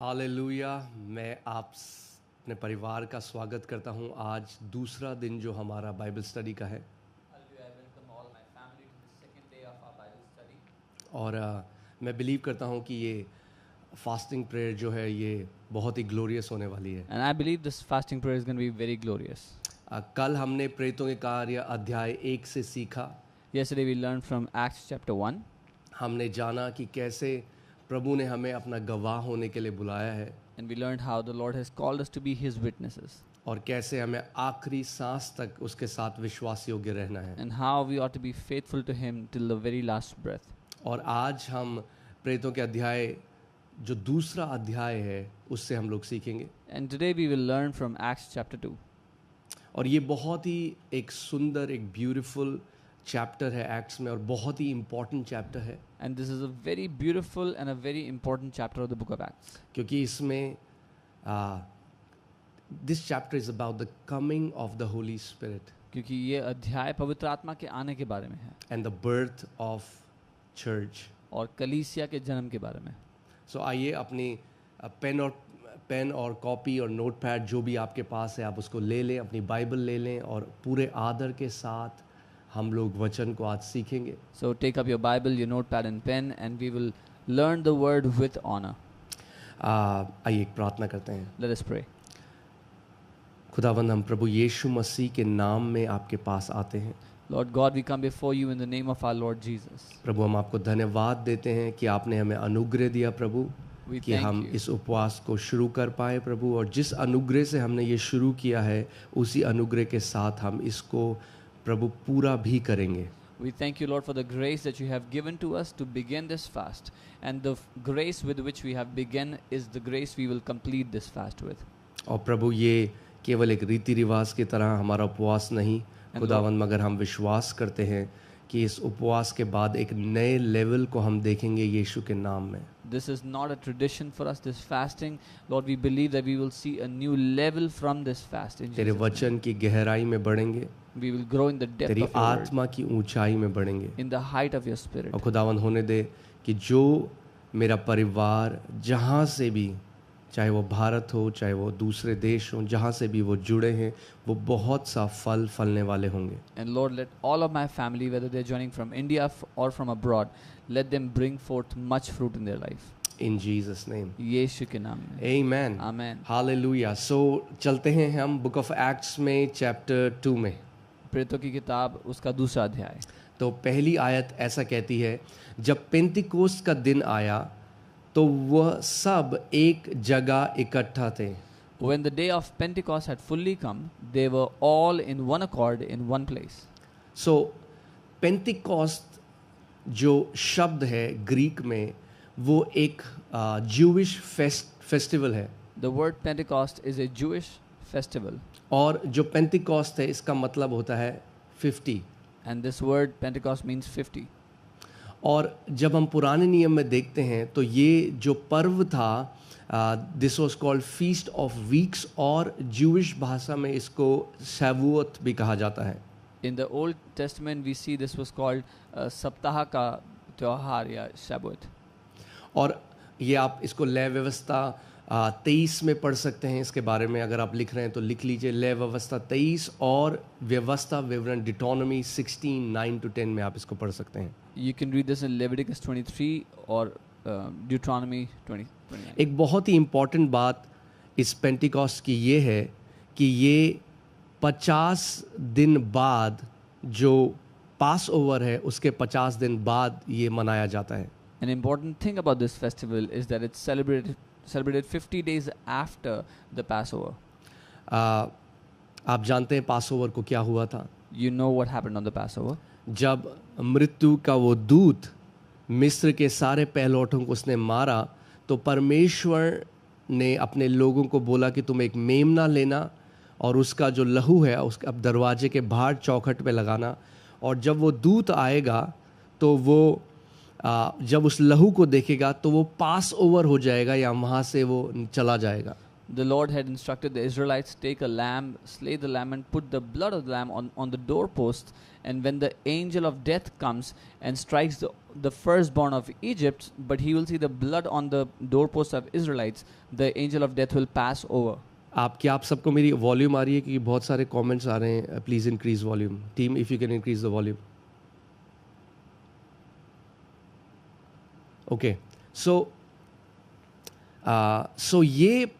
Hallelujah. मैं आप अपने परिवार का स्वागत करता हूं। आज दूसरा दिन जो हमारा बाइबल स्टडी का है Hallelujah. I welcome all my family to the second day of our Bible study. और मैं बिलीव करता हूं कि ये फास्टिंग प्रेयर जो है ये बहुत ही ग्लोरियस होने वाली है। And I believe this fasting prayer is going to be very glorious. कल हमने प्रेरितों के कार्य अध्याय 1 से सीखा। Yesterday we learned from Acts chapter 1. हमने जाना कि कैसे प्रभु ने हमें अपना गवाह होने के लिए बुलाया है And we learned how the Lord has called us to be His witnesses. और कैसे हमें आखिरी सांस तक उसके साथ विश्वास योग्य रहना है। And how we ought to be faithful to Him till the very last breath. और आज हम प्रेरितों के अध्याय जो दूसरा अध्याय है उससे हम लोग सीखेंगे। And today we will learn from Acts chapter 2. और ये बहुत ही एक सुंदर एक ब्यूटीफुल चैप्टर है एक्ट्स में और बहुत ही इम्पोर्टेंट चैप्टर है And this is a very beautiful and a very important chapter of the book of Acts. क्योंकि इसमें this chapter is about the coming of the Holi spirit क्योंकि ये अध्याय पवित्र आत्मा के आने के बारे में है and the birth of church. और कलीसिया के जन्म के बारे में। सो आइए अपनी पेन और कॉपी और नोटपैड जो भी आपके पास है आप उसको ले लें, अपनी बाइबल ले लें और पूरे आदर के साथ हम लोग वचन को आज सीखेंगे। So take up your Bible, your notepad and pen, and we will learn the word with honor. आइए एक प्रार्थना करते हैं। Let us pray. खुदावंद हम प्रभु यीशु मसीह के नाम में आपके पास आते हैं। Lord God, we come before you in the name of our Lord Jesus. प्रभु हम आपको धन्यवाद देते हैं कि आपने हमें अनुग्रह दिया प्रभु We कि thank हम you. इस उपवास को शुरू कर पाए प्रभु, और जिस अनुग्रह से हमने ये शुरू किया है उसी अनुग्रह के साथ हम इसको प्रभु पूरा भी करेंगे। We thank you, Lord, for the grace that you have given to us to begin this fast. And the grace with which we have begun is the grace we will complete this fast with. और प्रभु ये केवल एक रीति रिवाज की तरह हमारा उपवास नहीं खुदावंद, मगर हम विश्वास करते हैं कि इस उपवास के बाद एक नए लेवल को हम देखेंगे यीशु के नाम में। This is not a tradition for us, this fasting. Lord, we believe that we will see a new level from this fast. In तेरे Jesus' वचन name. की गहराई में बढ़ेंगे, We will grow in the depth तेरी of your word, आत्मा की ऊंचाई में बढ़ेंगे। in the height of your spirit. और खुदावंद होने दे कि जो मेरा परिवार जहाँ से भी, चाहे वो भारत हो चाहे वो दूसरे देश हो, जहाँ से भी वो जुड़े हैं, वो बहुत सा फल फलने वाले होंगे। And Lord, let all of my family, whether they're joining from India or from abroad, let them bring forth much fruit in their life. In Jesus name. यीशु के नाम में. Amen. Amen. Hallelujah. So चलते हैं हम book of acts में chapter 2 में। प्रेरितों की किताब उसका दूसरा अध्याय. तो पहली आयत ऐसा कहती है, जब पेंतिकोस्त का दिन आया तो वह सब एक जगह इकट्ठा थे। When the day of Pentecost had fully come, they were all in one accord in one place. सो पेंतिकोस्त जो शब्द है ग्रीक में वो एक ज्यूइश फेस्टिवल है, The word Pentecost is a Jewish festival, और जो पेंतिकोस्त है इसका मतलब होता है 50। and this word Pentecost means 50. और जब हम पुराने नियम में देखते हैं तो ये जो पर्व था this was called feast of weeks, और ज्यूइश भाषा में इसको शैवुअत भी कहा जाता है। In the Old Testament, we see this was called सप्ताह का त्योहार या Shabbat. और ये आप इसको लय व्यवस्था 23 में पढ़ सकते हैं। इसके बारे में अगर आप लिख रहे हैं तो लिख लीजिए, लय व्यवस्था 23 और व्यवस्था विवरण डिटोनॉमी 16:9-10 में आप इसको पढ़ सकते हैं। You can read this in Leviticus 23 or Deuteronomy 29. एक बहुत ही इम्पॉर्टेंट बात इस पेंटिकॉस्ट की ये है कि ये 50 दिन बाद जो पास ओवर है उसके 50 दिन बाद ये मनाया जाता है। An important thing about this festival is that it's celebrated 50 days after the Passover. आप जानते हैं पास ओवर को क्या हुआ था? You know what happened on the Passover? जब मृत्यु का वो दूत मिस्र के सारे पहलौठों को उसने मारा तो परमेश्वर ने अपने लोगों को बोला कि तुम एक मेमना लेना और उसका जो लहू है उसका अब दरवाजे के बाहर चौखट पे लगाना, और जब वो दूत आएगा तो वो जब उस लहू को देखेगा तो वो पास ओवर हो जाएगा या वहाँ से वो चला जाएगा। The Lord had instructed the Israelites, take a lamb, slay the lamb, and put the blood of the lamb on the doorpost. And when the angel of death comes and strikes the firstborn of Egypt, but he will see the blood on the doorpost of Israelites, the angel of death will pass over. आप सबको मेरी volume आ रही है? क्योंकि बहुत सारे comments आ रहे हैं. Please increase volume. Team, if you can increase the volume. Okay. So ये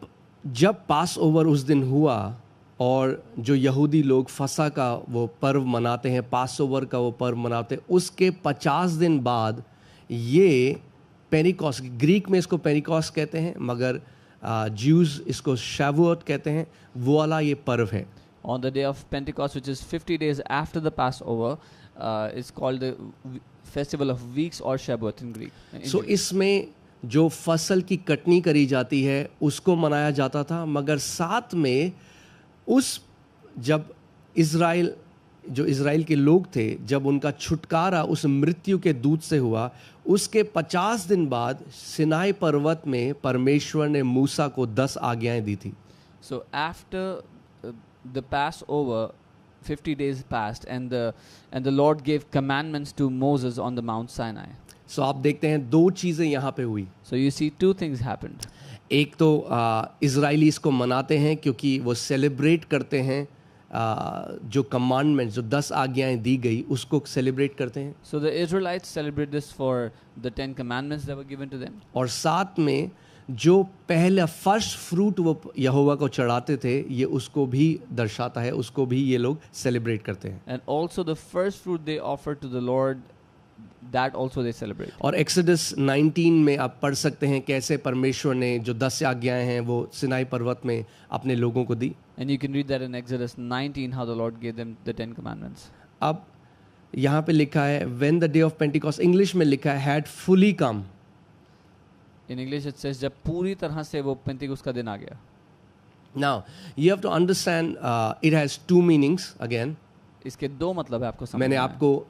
जब पास ओवर उस दिन हुआ और जो यहूदी लोग फसा का वो पर्व मनाते हैं, पास ओवर का वो पर्व मनाते हैं, उसके 50 दिन बाद ये पेनिकॉस्ट, ग्रीक में इसको पेनिकॉस्ट कहते हैं, मगर ज्यूज़ इसको शैवुअत कहते हैं, वो वाला ये पर्व है. On the day of Pentecost, which is 50 days after the Passover, it's called the Festival of Weeks or Shavuot in Greek. So इसमें जो फसल की कटनी करी जाती है उसको मनाया जाता था, मगर साथ में उस जब इज़राइल के लोग थे, जब उनका छुटकारा उस मृत्यु के दूत से हुआ, उसके 50 दिन बाद सिनाई पर्वत में परमेश्वर ने मूसा को 10 आज्ञाएं दी थी. So after the Passover, 50 days passed, and the Lord gave commandments to Moses on the Mount Sinai. So आप देखते हैं दो चीज़ें यहाँ पे हुई. So you see two things happened. एक तो इज़राइली इसको मनाते हैं क्योंकि वो सेलिब्रेट करते हैं जो कमांडमेंट्स, जो 10 आज्ञाएं दी गई, उसको सेलिब्रेट करते हैं. So the Israelites celebrate this for the 10 commandments that were given to them. और साथ में जो पहला फर्स्ट फ्रूट वो यहोवा को चढ़ाते थे, ये उसको भी दर्शाता है, उसको भी ये लोग सेलिब्रेट करते हैं. And also the first fruit they offer to the Lord, that also they celebrate. और एक्सोडस 19 में आप पढ़ सकते हैं कैसे परमेश्वर ने जो 10 आज्ञाएं हैं वो सिनाई पर्वत में अपने लोगों को दी. And you can read that in Exodus 19 how the Lord gave them the 10 commandments. अब यहाँ पे लिखा है when the day of Pentecost, English में लिखा है had fully come. In English it says जब पूरी तरह से वो पेंटिकोस्ट का दिन आ गया. Now you have to understand it has two meanings again. इसके दो मतलब है आपको समझना मैंने है. आपको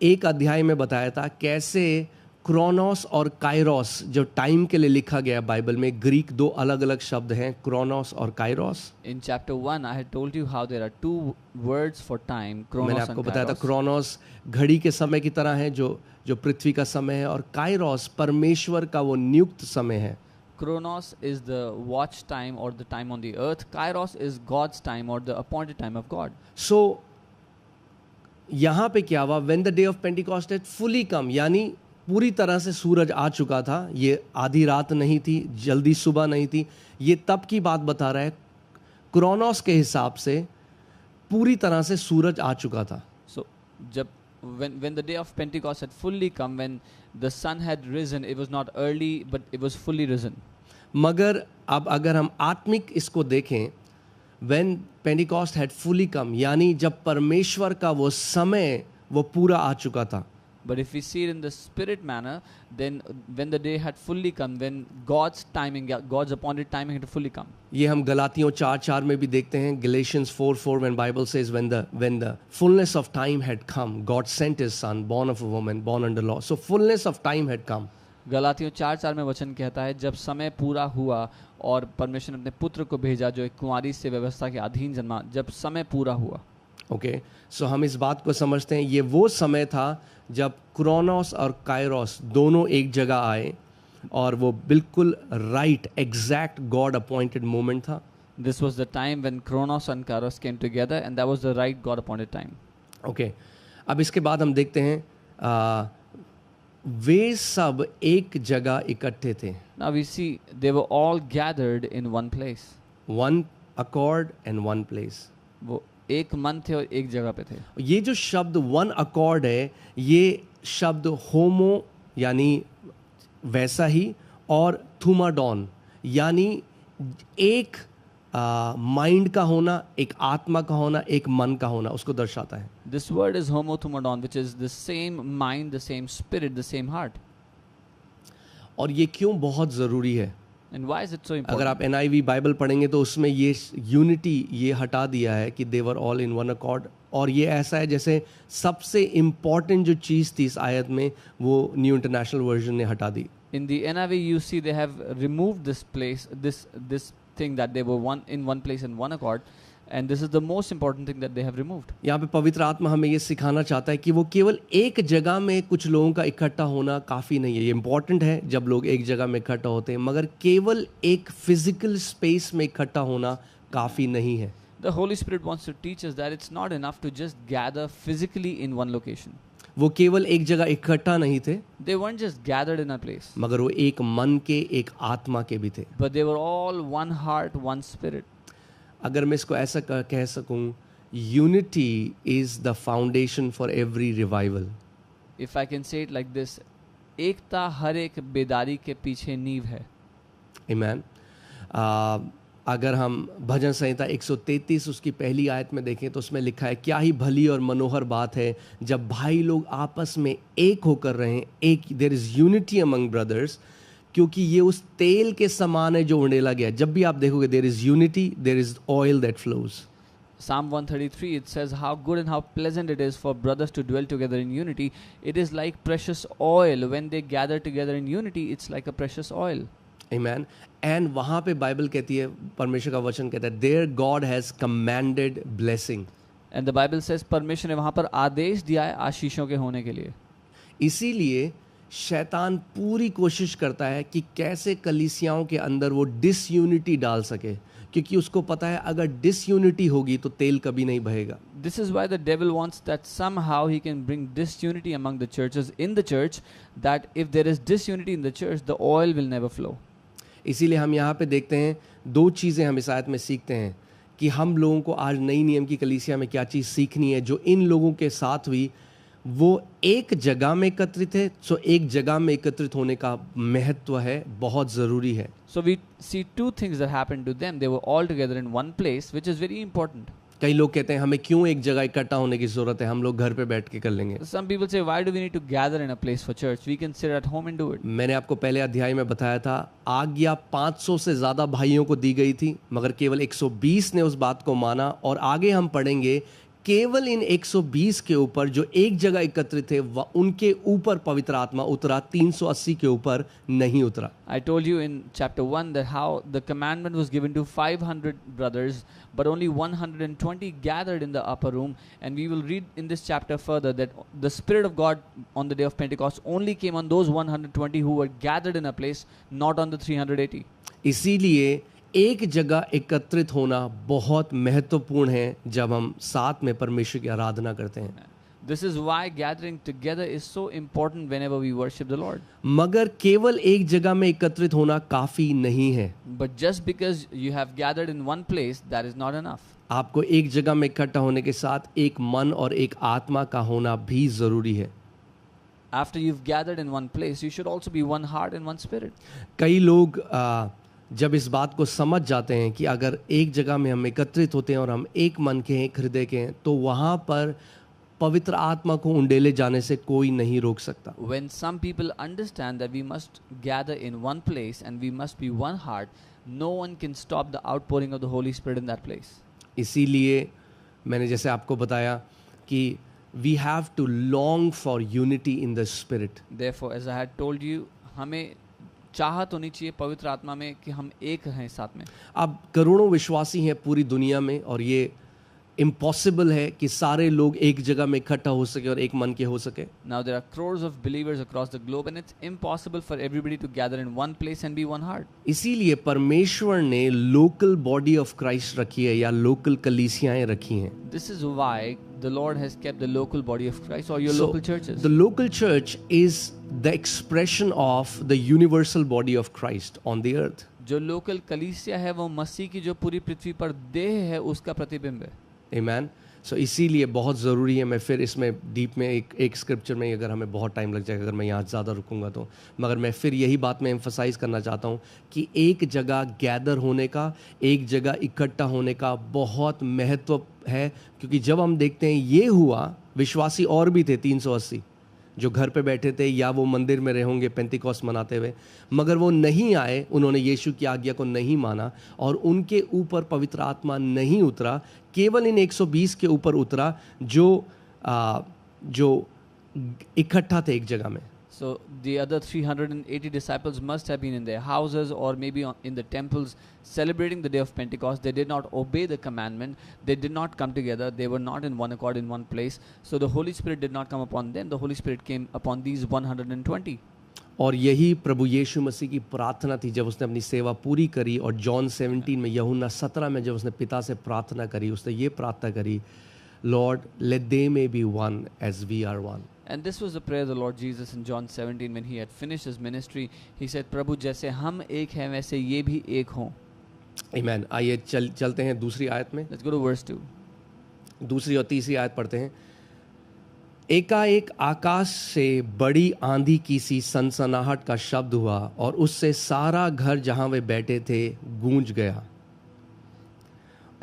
एक अध्याय में बताया था कैसे क्रोनोस और काइरोस जो टाइम के लिए लिखा गया बाइबल में, ग्रीक दो अलग अलग शब्द हैं, क्रोनोस और काइरोस. In chapter 1 I had told you how there are two words for time, Chronos मैंने and आपको बताया था Kairos. क्रोनोस घड़ी के समय की तरह है जो पृथ्वी का समय है, और काइरोस परमेश्वर का वो नियुक्त समय है. Chronos is the watch time or the time on the earth. Kairos is God's time or the appointed time of God. सो यहाँ पे क्या हुआ? When the day of Pentecost had fully come, यानी पूरी तरह से सूरज आ चुका था. ये आधी रात नहीं थी, जल्दी सुबह नहीं थी. ये तब की बात बता रहा है. क्रोनोस के हिसाब से पूरी तरह से सूरज आ चुका था. So जब when the day of Pentecost had fully come, when the sun had risen, it was not early but it was fully risen. मगर अब अगर हम आत्मिक इसको देखें, when Pentecost had fully come, यानी जब परमेश्वर का वो समय वो पूरा आ चुका था. But if we see it in the spirit manner, then when the day had fully come, when God's timing, God's appointed timing had fully come. ये हम गलातियों 4:4 में भी देखते हैं. Galatians 4:4 when Bible says when the fullness of time had come, God sent His Son, born of a woman, born under law. So fullness of time had come. गलातियों 4:4 में वचन कहता है जब समय पूरा हुआ और परमेश्वर ने अपने पुत्र को भेजा जो एक कुंवारी से व्यवस्था के अधीन जन्मा, जब समय पूरा हुआ. ओके, सो हम इस बात को समझते हैं ये वो समय था जब क्रोनोस और काइरोस दोनों एक जगह आए और वो बिल्कुल right exact God appointed moment था. This was the time when Chronos and Kairos came together, and that was the right God appointed time. Okay, अब इसके बाद हम देखते हैं वे सब एक जगह इकट्ठे थे. Now we see they were all gathered in one place. One accord and one place. वो एक मन थे और एक जगह पे थे. ये जो शब्द वन अकॉर्ड है, ये शब्द होमो यानी वैसा ही, और थुमाडॉन यानी एक माइंड का होना, एक आत्मा का होना, एक मन का होना, उसको दर्शाता है. This word is homothumadon, which is the same mind, the same spirit, the same heart. और ये क्यों बहुत ज़रूरी है? And why is it so important? अगर आप NIV बाइबल पढ़ेंगे तो उसमें ये यूनिटी ये हटा दिया है कि they were all in one accord. और ये ऐसा है जैसे सबसे इम्पॉर्टेंट जो चीज़ थी इस आयत में वो न्यू इंटरनेशनल वर्जन ने हटा दी. In the NIV, you see they have removed this place, this thing that they were in one place in one accord, and this is the most important thing that they have removed. यहाँ पे पवित्र आत्मा हमें ये सिखाना चाहता है कि वो केवल एक जगह में कुछ लोगों का इकट्ठा होना काफ़ी नहीं है. ये इम्पॉर्टेंट है जब लोग एक जगह में इकट्ठा होते हैं, मगर केवल एक फिजिकल स्पेस में इकट्ठा होना काफ़ी नहीं है. The Holy Spirit wants to teach us that it's not enough to just gather physically in one location. वो केवल एक जगह इकट्ठा नहीं थे, They weren't just gathered in a place, मगर वो एक मन के, एक आत्मा के भी थे. but they were all one heart, one spirit. अगर मैं इसको ऐसा कह सकूं, unity is the foundation for every revival. If I can say it like this, एकता हर एक बेदारी के पीछे नींव है. आमीन. अगर हम भजन संहिता 133 उसकी पहली आयत में देखें तो उसमें लिखा है, क्या ही भली और मनोहर बात है जब भाई लोग आपस में एक होकर रहें, एक. There is unity among brothers, क्योंकि ये उस तेल के समान है जो उंडेला गया. जब भी आप देखोगे there is unity, there is oil that flows. Psalm 133, it says, how good and how pleasant it is for brothers to dwell together in unity. It is like precious oil. When they gather together in unity, it's like a precious oil. Amen. And वहाँ पे Bible कहती है, परमेश्वर का वचन कहता है, there God has commanded blessing. And the Bible says, परमेश्वर ने वहाँ पर आदेश दिया है आशीषों के होने के लिए. इसीलिए शैतान पूरी कोशिश करता है कि कैसे कलीसियाओं के अंदर वो डिसयूनिटी डाल सके, क्योंकि उसको पता है अगर डिसयूनिटी होगी तो तेल कभी नहीं बहेगा. This is why the devil wants that somehow he can bring disunity among the churches in the church, that if there is disunity in the church, the oil will never flow. इसीलिए हम यहाँ पे देखते हैं दो चीज़ें हम इस आयत में सीखते हैं कि हम लोगों को आज नई नियम की कलीसिया में क्या चीज़ सीखनी है. जो इन लोगों के साथ हुई, वो एक जगह में एकत्रित है. सो एक जगह में एकत्रित होने का महत्व है, बहुत ज़रूरी है. So we see two things that happened to them. They were all together in one place, which is very important. कई लोग कहते हैं हमें क्यों एक जगह इकट्ठा होने की ज़रूरत है, हम लोग घर पे बैठ के कर लेंगे. Some people say, why do we need to gather in a place for church? We can sit at home and do it. मैंने आपको पहले अध्याय में बताया था, आज्ञा 500 से ज़्यादा भाइयों को दी गई थी, मगर केवल 120 ने उस बात को माना. और आगे हम पढ़ेंगे, केवल इन 120 के ऊपर जो एक जगह एकत्रित थे, उनके ऊपर पवित्र आत्मा उतरा, 380 के ऊपर नहीं उतरा. I told you in chapter 1 that how the commandment was given to 500 brothers, but only 120 gathered in the upper room. And we will read in this chapter further that the Spirit of God on the day of Pentecost only came on those 120 who were gathered in a place, not on the 380. इसीलिए एक जगह एकत्रित होना बहुत महत्वपूर्ण है जब हम साथ में परमेश्वर की आराधना करते हैं. This is why gathering together is so important whenever we worship the Lord. मगर केवल एक जगह में एकत्रित होना काफ़ी नहीं है. But just because you have gathered in one place, that is not enough. आपको एक जगह में इकट्ठा होने के साथ एक मन और एक आत्मा का होना भी ज़रूरी है. After you've gathered in one place, you should also be one heart and one spirit. कई लोग जब इस बात को समझ जाते हैं कि अगर एक जगह में हम एकत्रित होते हैं और हम एक मन के हैं, एक हृदय के हैं, तो वहाँ पर पवित्र आत्मा को उंडेले जाने से कोई नहीं रोक सकता. When some people understand that we must gather in one place and we must be one heart, no one can stop the outpouring of the Holy Spirit in that place. इसीलिए मैंने जैसे आपको बताया कि we have to long for unity in the spirit. Therefore, as I had told you, हमें चाहत होनी चाहिए पवित्र आत्मा में कि हम एक हैं साथ में. अब करोड़ों विश्वासी हैं पूरी दुनिया में, और ये इम्पॉसिबल है कि सारे लोग एक जगह में इकट्ठा हो सके और एक मन के हो सके. Now there are crores of believers across the globe and it's impossible for everybody to gather in one place and be one heart. इसीलिए परमेश्वर ने लोकल बॉडी ऑफ क्राइस्ट रखी है या लोकल कलीसियाएं रखी हैं. This is why the Lord has kept the local body of Christ or your So, local churches. the local church is the expression of the universal body of Christ on the earth. जो local कलीसिया है वो मसीह की जो पूरी पृथ्वी पर देह है उसका प्रतिबिंब है. Amen. So इसीलिए बहुत ज़रूरी है. मैं फिर इसमें डीप में एक स्क्रिप्चर में अगर हमें बहुत टाइम लग जाएगा अगर मैं यहाँ ज़्यादा रुकूंगा तो, मगर मैं फिर यही बात मैं एम्फसाइज करना चाहता हूँ कि एक जगह गैदर होने का, एक जगह इकट्ठा होने का बहुत महत्व है. क्योंकि जब हम देखते हैं ये हुआ, विश्वासी और भी थे 380 जो घर पे बैठे थे या वो मंदिर में रहे होंगे पेंतिकॉस्ट मनाते हुए, मगर वो नहीं आए, उन्होंने यीशु की आज्ञा को नहीं माना और उनके ऊपर पवित्र आत्मा नहीं उतरा. केवल इन 120 के ऊपर उतरा जो इकट्ठा थे एक जगह में. So the other 380 disciples must have been in their houses or maybe in the temples celebrating the day of Pentecost. They did not obey the commandment. They did not come together. They were not in one accord in one place. So the Holy Spirit did not come upon them. The Holy Spirit came upon these 120. और यही प्रभु यीशु मसीह की प्रार्थना थी जब उसने अपनी सेवा पूरी करी। और जॉन 17 में, यूहन्ना 17 में जब उसने पिता से प्रार्थना करी, उसने ये प्रार्थना करी, Lord let they may be one as we are one. And this was the prayer of the Lord Jesus in John 17 when he had finished his ministry. He said, प्रभु जैसे हम एक हैं वैसे ये भी एक हों. आमीन। आइए चलते हैं दूसरी आयत में। Let's go to verse 2. दूसरी और तीसरी आयत पढ़ते हैं। एकाएक आकाश से बड़ी आंधी की सी सनसनाहट का शब्द हुआ और उससे सारा घर जहां वे बैठे थे गूंज गया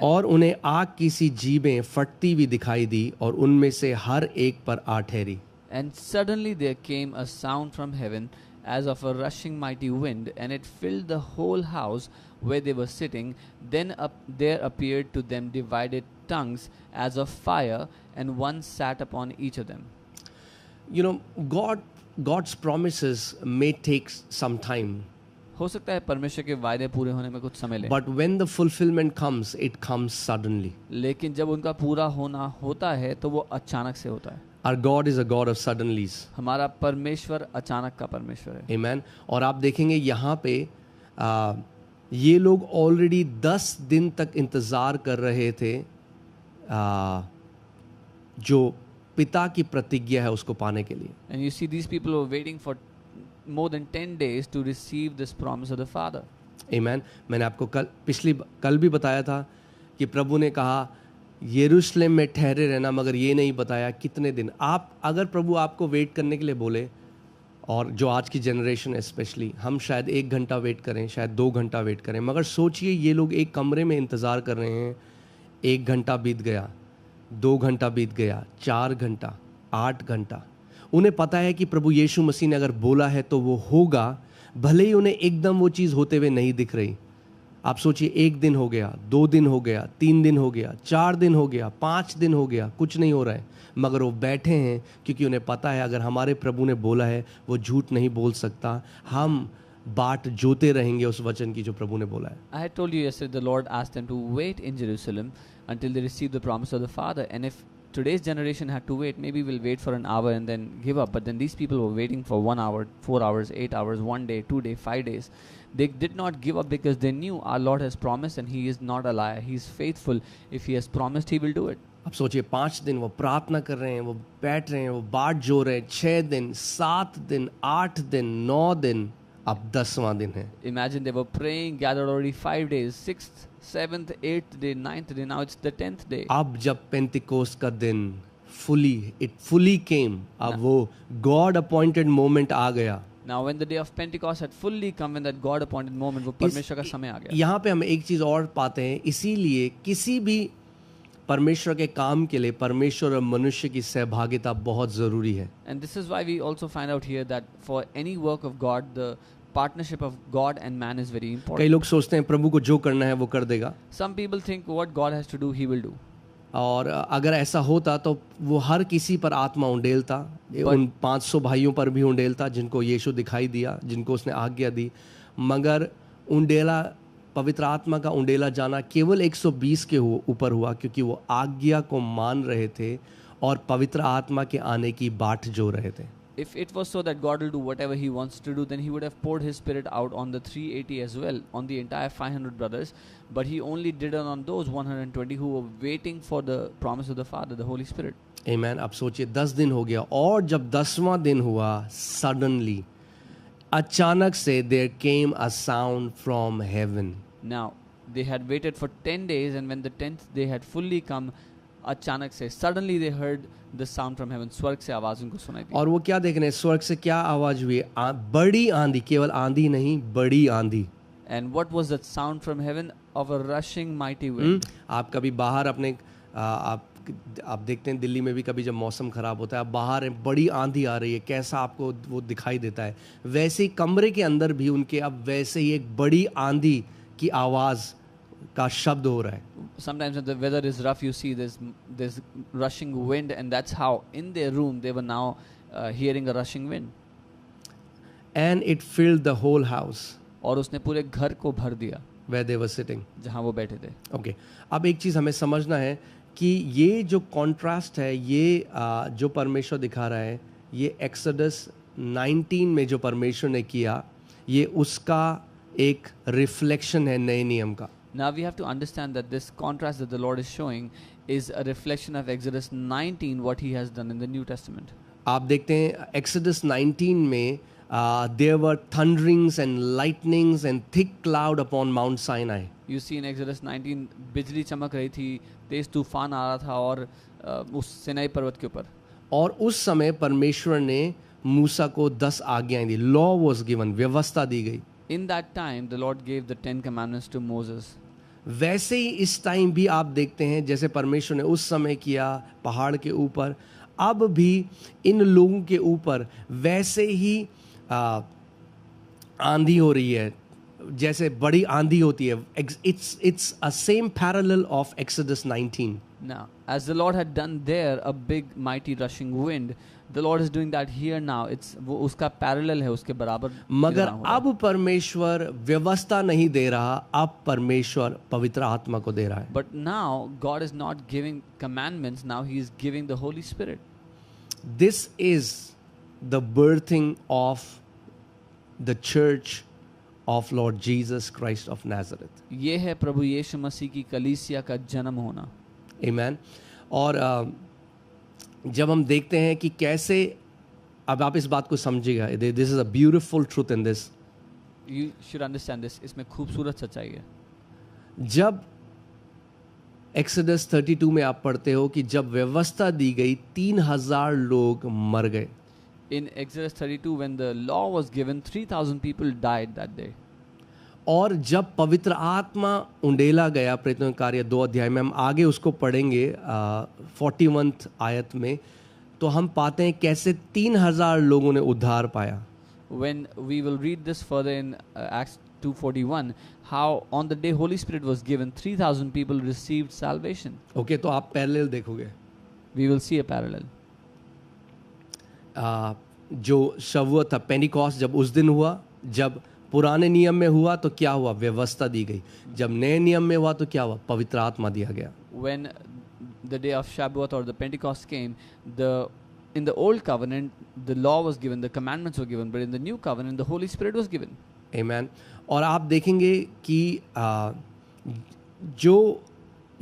और उन्हें आग की सी जीभें फटती हुई दिखाई दी और उनमें से हर एक पर आ ठहरी। And suddenly there came a sound from heaven as of a rushing mighty wind, and it filled the whole house where they were sitting. Then there appeared to them divided tongues as of fire, and one sat upon each of them. You know, God's promises may take some time, हो सकता है परमेश्वर के वायदे पूरे होने में कुछ समय ले, but when the fulfillment comes, it comes suddenly. लेकिन जब उनका पूरा होना होता है तो वो अचानक से होता है. Our God is a God of suddenlies. हमारा परमेश्वर अचानक का परमेश्वर है. Amen. और आप देखेंगे यहाँ पे ये लोग ऑलरेडी 10 दिन तक इंतज़ार कर रहे थे जो पिता की प्रतिज्ञा है उसको पाने के लिए. And you see these people were waiting for more than 10 days to receive this promise of the Father. Amen. मैंने आपको कल भी बताया था कि प्रभु ने कहा यरूशलेम में ठहरे रहना, मगर ये नहीं बताया कितने दिन. आप अगर प्रभु आपको वेट करने के लिए बोले, और जो आज की जनरेशन है स्पेशली, हम शायद 1 घंटा वेट करें, शायद 2 घंटा वेट करें, मगर सोचिए ये लोग एक कमरे में इंतज़ार कर रहे हैं. 1 घंटा बीत गया, 2 घंटा बीत गया, 4 घंटा, 8 घंटा. उन्हें पता है कि प्रभु यीशु मसीह ने अगर बोला है तो वो होगा, भले ही उन्हें एकदम वो चीज़ होते हुए नहीं दिख रही. आप सोचिए 1 दिन हो गया, 2 दिन हो गया, 3 दिन हो गया, 4 दिन हो गया, 5 दिन हो गया, कुछ नहीं हो रहा है, मगर वो बैठे हैं क्योंकि उन्हें पता है अगर हमारे प्रभु ने बोला है वो झूठ नहीं बोल सकता. हम बाट जोते रहेंगे उस वचन की जो प्रभु ने बोला है. I had told you yesterday the Lord asked them to wait in Jerusalem until they receive the promise of the Father. And if today's generation had to wait, maybe we'll wait for an hour and then give up. But then these people were waiting for 1 hour, 4 hours, 8 hours, 1 day, 2 days, 5 days. They did not give up because they knew our Lord has promised and He is not a liar. He is faithful. If He has promised, He will do it. अब सोचिए 5 दिन वो प्रार्थना कर रहे हैं, वो बैठ रहे हैं, वो बाट जो रहे हैं. 6 दिन, 7 दिन, 8 दिन, 9 दिन, अब 10वां दिन है. Imagine they were praying, gathered already 5 days, 6th, 7th, 8th day, 9th day. Now it's the 10th day. अब जब पेंटिकोस्ट का दिन it fully came, अब वो God appointed moment आ गया. Now when the day of Pentecost had fully come, when that God appointed moment, वो परमेश्वर का समय आ गया. यहाँ पे हम एक चीज़ और पाते हैं, इसीलिए किसी भी परमेश्वर के काम के लिए परमेश्वर और मनुष्य की सहभागिता बहुत ज़रूरी है. And this is why we also find out here that for any work of God, the partnership of God and man is very कई important. लोग सोचते हैं प्रभु को जो करना है वो कर देगा, Some people think what God has to do, He will do. और अगर ऐसा होता तो वो हर किसी पर आत्मा उंडेलता, उन 500 भाइयों पर भी उंडेलता जिनको यीशु दिखाई दिया, जिनको उसने आज्ञा दी. मगर उंडेला, पवित्र आत्मा का उंडेला जाना केवल 120 के ऊपर हुआ क्योंकि वो आज्ञा को मान रहे थे और पवित्र आत्मा के आने की बाट जो रहे थे. If it was so that God will do whatever He wants to do, then He would have poured His Spirit out on the 380 as well, on the entire 500 brothers. But He only did it on those 120 who were waiting for the promise of the Father, the Holy Spirit. Amen. अब सोचिए 10 दिन हो गया और जब 10वां दिन हुआ, suddenly, अचानक से there came a sound from heaven. Now, they had waited for 10 days, and when the 10th day had fully come, अचानक से suddenly they heard the sound from heaven. स्वर्ग से आवाज उनको सुनाई दी. और वो क्या देख रहे हैं, स्वर्ग से क्या आवाज हुई? बड़ी आंधी, केवल आंधी नहीं, बड़ी आंधी. And what was that sound from heaven? Of a rushing mighty wind. आप कभी बाहर अपने आप देखते हैं दिल्ली में भी कभी जब मौसम खराब होता है, आप बाहर हैं, बड़ी आंधी आ रही है, कैसा आपको वो दिखाई देता है. वैसे ही कमरे के अंदर भी उनके अब वैसे ही एक बड़ी आंधी की आवाज का शब्द हो रहा है. Sometimes when the weather is rough, you see there's rushing wind, and that's how in their room they were now hearing a rushing wind. and it filled the whole house और उसने पूरे घर को भर दिया where they were sitting. जहाँ वो बैठे थे. ओके, अब एक चीज़ हमें समझना है कि ये जो कॉन्ट्रास्ट है, ये जो परमेश्वर दिखा रहा है, ये एक्सोडस 19 में जो परमेश्वर ने किया, ये उसका एक रिफ्लेक्शन है नए नियम का. Now we have to understand that this contrast that the Lord is showing is a reflection of Exodus 19, what He has done in the New Testament. आप देखते हैं एक्सोडस 19 में there were thunderings and lightnings and thick cloud upon Mount Sinai. You see in Exodus 19 बिजली चमक रही थी, तेज तूफान आ रहा था और उस सिनाई पर्वत के ऊपर. और उस समय परमेश्वर ने मूसा को 10 आज्ञाएं दी. लॉ वाज गिवन, व्यवस्था दी गई. In that time the Lord gave the 10 commandments to Moses. वैसे ही इस टाइम भी आप देखते हैं जैसे परमेश्वर ने उस समय किया पहाड़ के ऊपर, अब भी इन लोगों के ऊपर वैसे ही आंधी हो रही है, जैसे बड़ी आंधी होती है. It's a same parallel of exodus 19. Now, as the Lord had done there a big mighty rushing wind, the Lord is doing that here now. It's वो उसका parallel है, उसके बराबर. मगर अब परमेश्वर व्यवस्था नहीं दे रहा, अब परमेश्वर पवित्र आत्मा को दे रहा है. But now God is not giving commandments. Now He is giving the Holy Spirit. This is the birthing of the church of Lord Jesus Christ of Nazareth. ये है प्रभु यीशु मसीह की कलीसिया का जन्म होना. Amen. और जब हम देखते हैं कि कैसे, अब आप इस बात को समझिएगा, this is a beautiful truth in this. You should understand this. इसमें खूबसूरत सच्चाई है. जब एक्सोडस 32 में आप पढ़ते हो कि जब व्यवस्था दी गई 3000 लोग मर गए. In Exodus 32, when the law was given, 3,000 people died that day. और जब पवित्र आत्मा उंडेला गया, प्रेरितों के कार्य 2 अध्याय में, हम आगे उसको पढ़ेंगे 41 आयत में, तो हम पाते हैं कैसे 3000 लोगों ने उद्धार पाया. When we will read this further in Acts 2:41, how on the day Holy Spirit was given, 3,000 people received salvation. Okay, तो आप पैरेलल देखोगे. We will see a parallel. जो शव्वत था, पेंटिकॉस्ट, जब उस दिन हुआ, जब पुराने नियम में हुआ तो क्या हुआ, व्यवस्था दी गई. जब नए नियम में हुआ तो क्या हुआ, पवित्र आत्मा दिया गया. When the day of Shavuot or the Pentecost came, in the old covenant the law was given, the commandments were given, but in the new covenant the Holy Spirit was given. Amen. और आप देखेंगे कि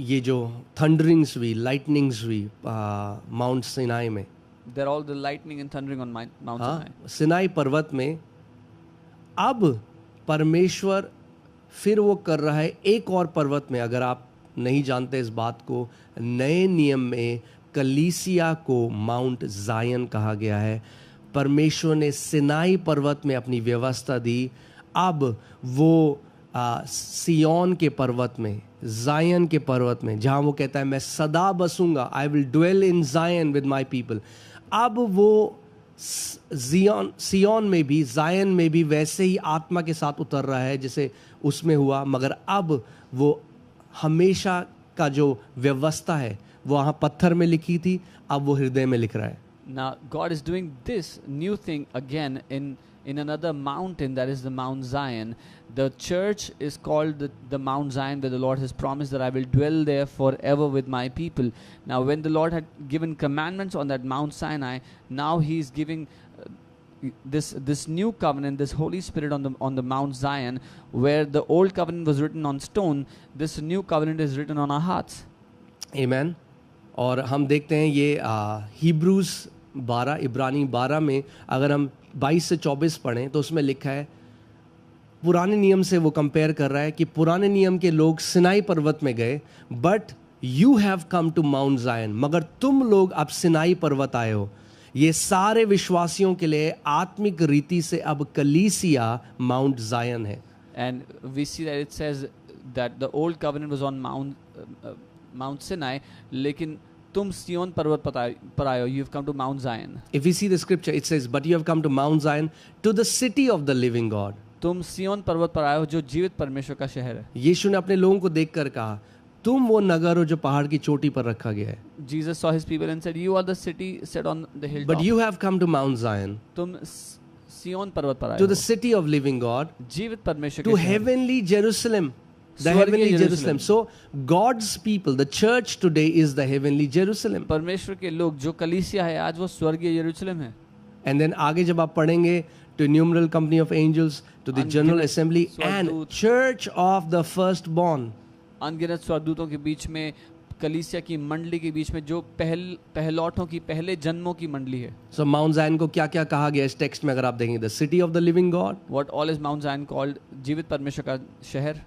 ये जो थंडरिंग्स हुई, lightnings हुई Mount Sinai में, They're all the lightning and thundering on Mount Sinai. Sinai पर्वत में अब परमेश्वर फिर वो कर रहा है एक और पर्वत में. अगर आप नहीं जानते इस बात को, नए नियम में कलीसिया को माउंट जायन कहा गया है. परमेश्वर ने सिनाई पर्वत में अपनी व्यवस्था दी. अब वो सियोन के पर्वत में, जायन के पर्वत में, जहाँ वो कहता है मैं सदा बसूंगा, आई विल ड्वेल इन जायन विद माई पीपल. अब वो सियोन में भी, जायन में भी वैसे ही आत्मा के साथ उतर रहा है जैसे उसमें हुआ, मगर अब वो हमेशा का जो व्यवस्था है वो वहाँ पत्थर में लिखी थी, अब वो हृदय में लिख रहा है. Now God is doing this new thing again in another mountain, that is the Mount Zion. The church is called the Mount Zion, where the Lord has promised that I will dwell there forever with my people. Now when the Lord had given commandments on that Mount Sinai, now He is giving this new covenant, this Holy Spirit on the Mount Zion, where the old covenant was written on stone. This new covenant is written on our hearts. Amen. और हम देखते हैं ये Hebrews 12, इब्रानी 12 में अगर हम 22 से 24 पढ़ें तो उसमें लिखा है, पुराने नियम से वो कंपेयर कर रहा है कि पुराने नियम के लोग सिनाई पर्वत में गए, but you have come to Mount Zion, मगर तुम लोग अब सिनाई पर्वत आए हो. ये सारे विश्वासियों के लिए आत्मिक रीति से अब कलीसिया माउंट जायन है. And we see that it says that the old covenant was on Mount Sinai, लेकिन तुम सियोन पर्वत पर आए हो, you have come to Mount Zion. If we see the scripture, it says, but you have come to Mount Zion, to the city of the living God. तुम सियोन पर्वत पर आए हो जो जीवित परमेश्वर का शहर है. यीशु ने अपने लोगों को देखकर कहा, तुम वो नगर हो जो पहाड़ की चोटी पर रखा गया है. Jesus saw his people and said, you are the city set on the hilltop. But you have come to Mount Zion. तुम सियोन पर्वत पर आए to हो, the city of living God, जीवित परमेश्वर to के शहर, heavenly Jerusalem. The स्वर्गीय heavenly यरूशलेम। Jerusalem. So, God's people, the church today is the heavenly Jerusalem. परमेश्वर के लोग जो कलीसिया है आज वो स्वर्गीय यरूशलेम है। And then आगे जब आप पढ़ेंगे to innumerable company of angels, to the general अनगिनत assembly, and स्वर्गदूत। church of the firstborn. अनगिनत स्वर्गदूतों के बीच में, कलीसिया की मंडली के बीच में, जो पहलौठों की, पहले जन्मों की मंडली है। So Mount Zion को क्या क्या कहा गया इस टेक्स्ट में अगर आप देखेंगे, the city of the living God, What all is Mount Zion called? जीवित परमेश्वर का शहर,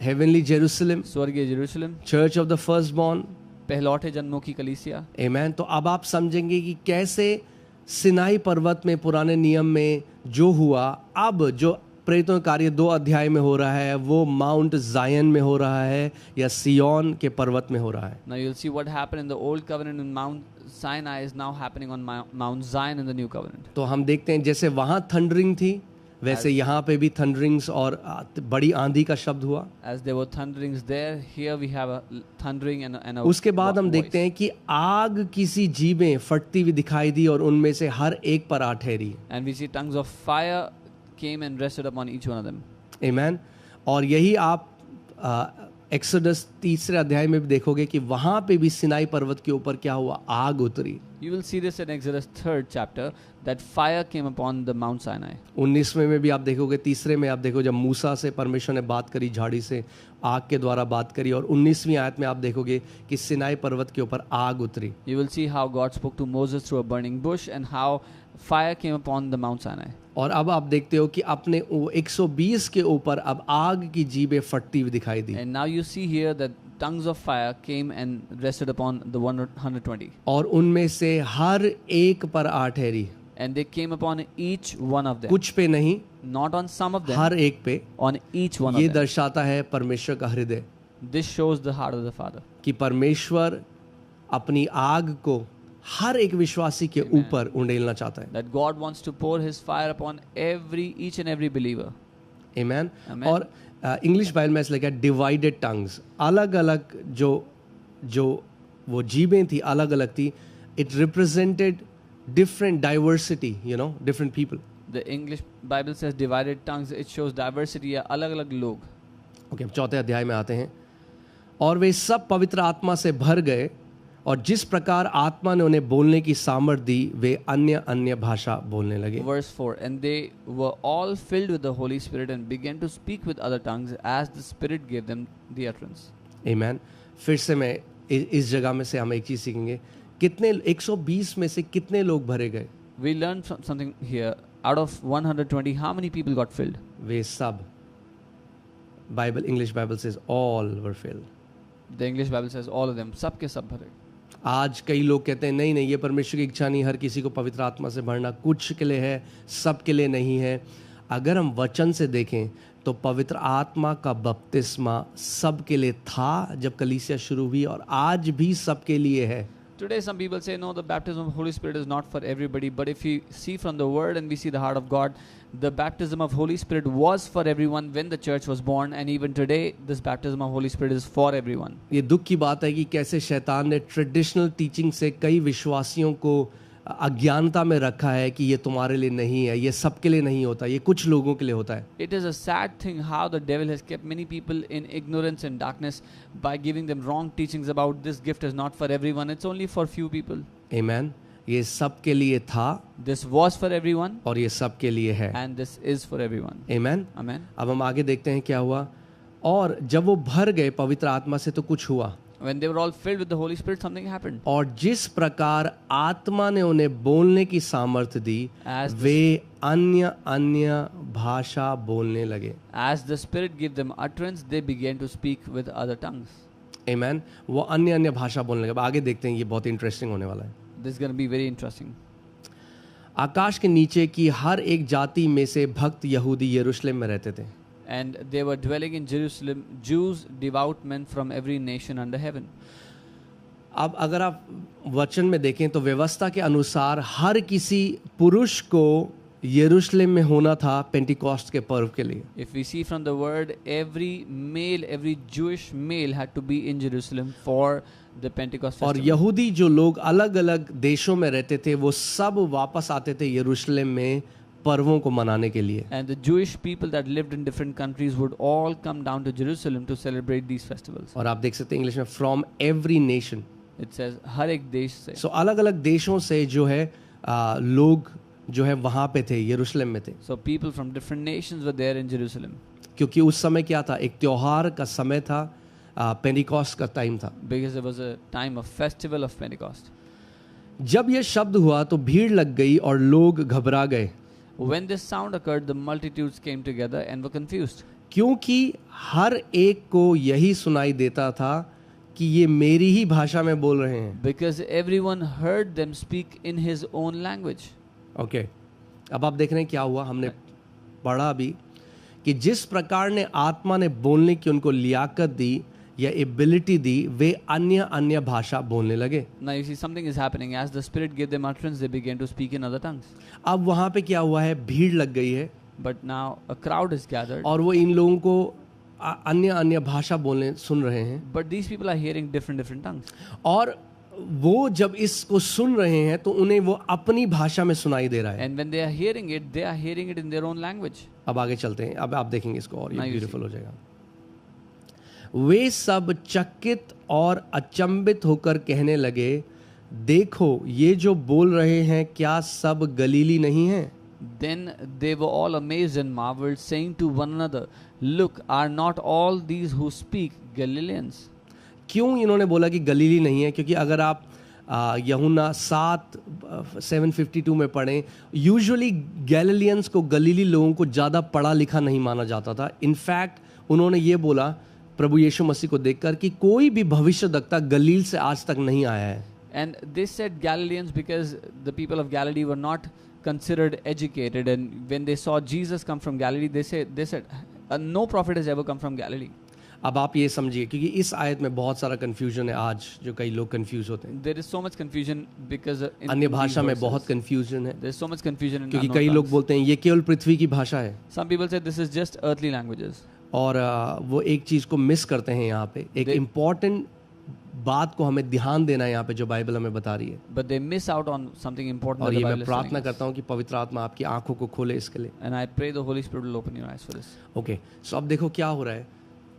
heavenly Jerusalem, स्वर्गीय यरूशलेम, church of the firstborn. पहलौठे जन्मों की कलीसिया। Amen. तो अब आप समझेंगे कि कैसे सिनाई पर्वत में पुराने नियम में जो हुआ, अब जो प्रेरितों का कार्य 2 अध्याय में हो रहा है वो माउंट जायन में हो रहा है या सिय्योन के पर्वत में हो रहा है। Now you'll see what happened in the old covenant in Mount Sinai is now happening on Mount Zion in the new covenant. तो हम देखते हैं जैसे वहां थंडरिंग थी वैसे यहाँ पे भी थंडरिंग्स और बड़ी आंधी का शब्द हुआ। As there were thunderings there, here we have a thundering and a उसके बाद हम देखते हैं कि आग किसी जीवें फटती हुई दिखाई दी और उनमें से हर एक पर आ ठहरी। And we see tongues of fire came and rested upon each one of them. आमेन। और यही आप एक्सोडस 3 अध्याय में भी देखोगे कि वहां पे भी सिनाई पर्वत के ऊपर क्या हुआ, आग उतरी। You will see this in Exodus 3rd chapter that fire came upon the Mount Sinai. 19वें में भी आप देखोगे, 3 में आप देखो जब मूसा से परमेश्वर ने बात करी, झाड़ी से आग के द्वारा बात करी, और 19वीं आयत में आप देखोगे कि सिनाई पर्वत के ऊपर आग उतरी। You will see how God spoke to Moses through a burning bush and how fire came upon the Mount Sinai. और अब आप देखते हो कि अपने 120 के ऊपर अब आग की जीभें फटती हुई दिखाई दी। And now you see here that tongues of fire came and rested upon the 120. और उनमें से हर एक पर आ ठहरी। And they came upon each one of them. कुछ पे नहीं, Not on some of them, हर एक पे। on each one ये of them. दर्शाता है परमेश्वर का हृदय, This shows the heart of the Father. कि परमेश्वर अपनी आग को हर एक विश्वासी के ऊपर उंडेलना चाहता है। That God wants to pour His fire upon each and every believer. Amen. Amen. और इंग्लिश बाइबल में ऐसा लिखा है डिवाइडेड टंग्स, अलग अलग जो वो जीभें थी अलग अलग थी। It represented different diversity, different people. The English Bible says divided tongues. It shows diversity. अलग-अलग लोग. ओके, 4 अध्याय में आते हैं। और वे सब पवित्र आत्मा से भर गए और जिस प्रकार आत्मा ने उन्हें बोलने की सामर्थ दी वे अन्य अन्य भाषा बोलने लगे। Verse 4. And they were all filled with the Holy Spirit and began to speak with other tongues as the Spirit gave them the utterance. Amen. फिर से मैं इस जगह में से हम एक चीज सीखेंगे, कितने 120 में से कितने लोग भरे गए? We learned something here. Out of 120, how many people got filled? वे सब, Bible English Bible says all were field. The English Bible says all of them. सब के सब भरे. आज कई लोग कहते हैं नहीं ये परमेश्वर की इच्छा नहीं, हर किसी को पवित्र आत्मा से भरना, कुछ के लिए है, सब के लिए नहीं है। अगर हम वचन से देखें तो पवित्र आत्मा का बपतिस्मा सब के लिए था जब कलीसिया शुरू हुई और आज भी सबके लिए है। Today some people say no, the baptism of Holy Spirit is not for everybody, but if we see from the word and we see the heart of God, the baptism of Holy Spirit was for everyone when the church was born, and even today this baptism of Holy Spirit is for everyone. ये दुख की बात है कि कैसे शैतान ने traditional teaching से कई विश्वासियों को अज्ञानता में रखा है कि ये तुम्हारे लिए नहीं है, ये सबके लिए नहीं होता, ये कुछ लोगों के लिए होता है। It is a sad thing how the devil has kept many people in ignorance and darkness by giving them wrong teachings about this gift is not for everyone, it's only for few people. Amen. ये सबके लिए था, This was for everyone और ये सबके लिए है। and this is for everyone. Amen. Amen. अब हम आगे देखते हैं क्या हुआ। और जब वो भर गए पवित्र आत्मा से तो कुछ हुआ। When they were all filled with the Holy Spirit, something happened. और जिस प्रकार आत्मा ने उन्हें बोलने की सामर्थ दी As the- वे अन्य अन्य भाषा बोलने लगे। As the Spirit gave them utterance, they began to speak with other tongues. Amen. वो अन्य अन्य भाषा बोलने लगे। अब आगे देखते हैं, ये बहुत इंटरेस्टिंग होने वाला है। This is going to be very interesting. आकाश के नीचे की हर एक जाति में से भक्त यहूदी यरूशलेम में रहते थे। And they were dwelling in Jerusalem, Jews, devout men from every nation under heaven. अब अगर आप वचन में देखें तो व्यवस्था के अनुसार हर किसी पुरुष को यरूशलेम में होना था पेंटिकॉस्ट के पर्व के लिए। If we see from the word, every male, every Jewish male had to be in Jerusalem for the Pentecost और festival. यहूदी जो लोग अलग अलग देशों में रहते थे वो सब वापस आते थे यरूशलेम में पर्वों को मनाने के लिए. And the Jewish people that lived in different countries would all come down to Jerusalem to celebrate these festivals. और आप देख सकते हैं इंग्लिश में from every nation. It says हर एक देश से. सो अलग अलग देशों से जो है लोग जो है वहाँ पे थे, यरूशलेम में थे. So people from different nations were there in Jerusalem. क्योंकि उस समय क्या था, एक त्योहार का समय था, पेंटिकॉस्ट का टाइम था. Because it was a time of festival of Pentecost. जब यह शब्द हुआ तो भीड़ लग गई और लोग घबरा गए. When this sound occurred, the multitudes came together and were confused. क्योंकि हर एक को यही सुनाई देता था कि ये मेरी ही भाषा में बोल रहे हैं. Because everyone heard them speak in his own language. Okay, अब आप देख रहे हैं क्या हुआ. हमने पढ़ा अभी कि जिस प्रकार ने आत्मा ने बोलने की उनको लियाकत दी या एबिलिटी दी, वे अन्य अन्य भाषा बोलने लगे. Now you see something is happening. As the Spirit gave them utterance, they began to speak in other tongues. अब वहाँ पे क्या हुआ है, भीड़ लग गई है But now a crowd is gathered. और वो इन लोगों को अन्य अन्य भाषा बोलने सुन रहे हैं. But these people are hearing different tongues. और वो जब इसको सुन रहे हैं तो उन्हें वो अपनी भाषा में सुनाई दे रहा है. And when they are hearing it, they are hearing it in their own language. अब आगे चलते हैं, अब आप देखेंगे इसको और ये Now you ब्यूटीफुल हो जाएगा. वे सब चकित और अचंभित होकर कहने लगे, देखो ये जो बोल रहे हैं क्या सब गलीली नहीं हैं? Then they were all amazed and marveled, saying to one another, Look, are not all these who speak Galileans? क्यों इन्होंने बोला कि गलीली नहीं है? क्योंकि अगर आप यूहन्ना 7:752 में पढ़ें, यूजुअली गैलिलियंस को, गलीली लोगों को ज़्यादा पढ़ा लिखा नहीं माना जाता था. इनफैक्ट उन्होंने ये बोला प्रभु यीशु मसीह को देखकर कि कोई भी भविष्यद्वक्ता गलील से आज तक नहीं आया है. And they said Galileans because the people of Galilee were not considered educated, and when they saw Jesus come from Galilee, they said no prophet has ever come from Galilee. अब आप ये समझिए, क्योंकि इस आयत में बहुत सारा कंफ्यूजन है आज, जो कई लोग कंफ्यूज होते हैं. There is so much confusion because अन्य भाषा में बहुत कंफ्यूजन है, there is so much confusion in क्योंकि unknown कई लोग tongues. बोलते हैं ये केवल पृथ्वी की भाषा है. Some people say this is just earthly languages. और वो एक चीज़ को मिस करते हैं यहाँ पे. एक इम्पॉर्टेंट बात को हमें ध्यान देना है यहाँ पे, जो बाइबल हमें बता रही है. But they miss out on something important. और that ये the मैं Bible is प्रार्थना telling us. करता हूँ कि पवित्र आत्मा आपकी आंखों को खोले इसके लिए. And I pray the Holy Spirit will open your eyes for this. Okay, so अब देखो क्या हो रहा है.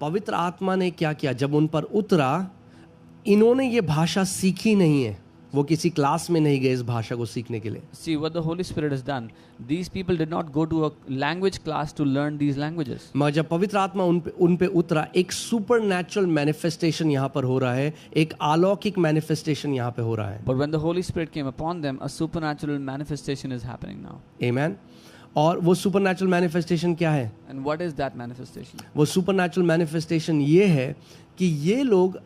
पवित्र आत्मा ने क्या किया, जब उन पर उतरा, इन्होंने ये भाषा सीखी नहीं है. वो किसी क्लास में नहीं गए इस भाषा को सीखने के लिए. See what the Holy Spirit has done. These people did not go to a language class to learn these languages. मगर जब पवित्र आत्मा उन पे उतरा, एक सुपर नेचुरल मैनिफेस्टेशन यहाँ पर हो रहा है, एक अलौकिक मैनिफेस्टेशन यहाँ पे हो रहा है. But when the Holy Spirit came upon them, a supernatural manifestation is happening now. आमेन. और वो सुपर नेचुरल मैनिफेस्टेशन क्या है? And what is that manifestation? वो सुपर नेचुरल मैनिफेस्टेशन ये है कि ये लोग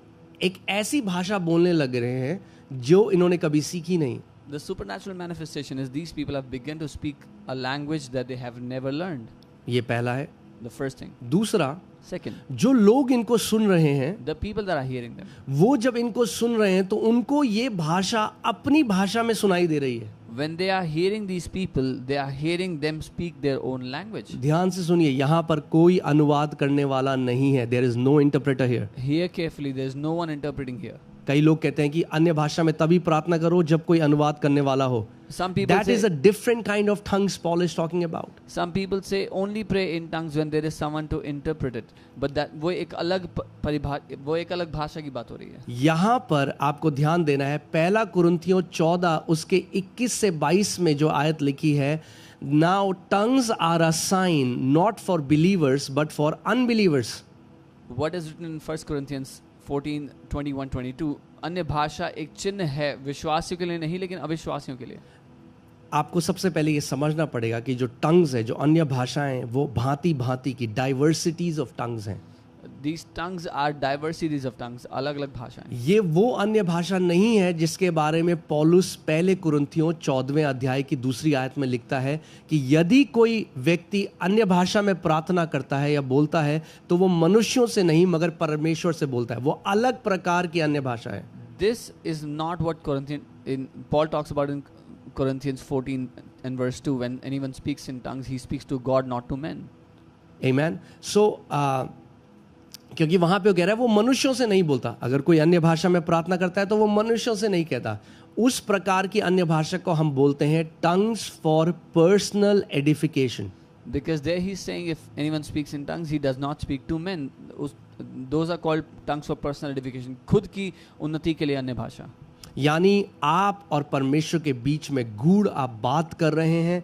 एक ऐसी भाषा बोलने लग रहे हैं जो इन्होंने कभी सीखी नहीं. The supernatural manifestation is these people have begun to speak a language that they have never learned. ये पहला है. The first thing. दूसरा, Second, जो लोग इनको सुन रहे हैं, the people that are hearing them, वो जब इनको सुन रहे हैं तो उनको ये भाषा अपनी भाषा में सुनाई दे रही है. when they are hearing these people, they are hearing them speak their own language. ध्यान से सुनिए, यहाँ पर कोई अनुवाद करने वाला नहीं है. There is no interpreter here. Hear carefully, there is no one interpreting here. कई लोग कहते हैं कि अन्य भाषा में तभी प्रार्थना करो जब कोई अनुवाद करने वाला हो. Some people That is a say, different kind of tongues Paul is talking about. some people say only pray in tongues when there is someone to interpret it. But that वो एक अलग भाषा की बात हो रही है. यहाँ पर आपको ध्यान देना है, पहला कुरिन्थियों 14 उसके 21 से 22 में जो आयत लिखी है, Now tongues are a sign not for believers but for unbelievers. What is written in 1 Corinthians 14:21-22, अन्य भाषा एक चिन्ह है विश्वासियों के लिए नहीं लेकिन अविश्वासियों के लिए. आपको सबसे पहले ये समझना पड़ेगा कि जो टंग्स है, जो अन्य भाषाएं हैं, वो भांति भांति की डाइवर्सिटीज ऑफ टंग्स हैं. These tongues are diversities of tongues, अलग अलग भाषाएं. ये वो अन्य भाषा नहीं है जिसके बारे में पौलुस पहले कुरिन्थियों 14वें अध्याय की दूसरी आयत में लिखता है कि यदि कोई व्यक्ति अन्य भाषा में प्रार्थना करता है या बोलता है तो वो मनुष्यों से नहीं मगर परमेश्वर से बोलता है. वो अलग प्रकार की अन्य भाषा है. This is not what Paul talks about in Corinthians 14 and verse 2. When anyone speaks in tongues, he speaks to God, not to men. Amen. So क्योंकि वहां पे वो कह रहा है वो मनुष्यों से नहीं बोलता। अगर कोई अन्य भाषा में प्रार्थना करता है तो वो मनुष्यों से नहीं कहता। उस प्रकार की अन्य भाषा को हम बोलते हैं tongues for personal edification. Because there he's saying if anyone speaks in tongues, he does not speak to men. Those are called tongues for personal edification. खुद की उन्नति के लिए अन्य भाषा। यानी आप और परमेश्वर के बीच में गूढ़ आप बात कर रहे हैं,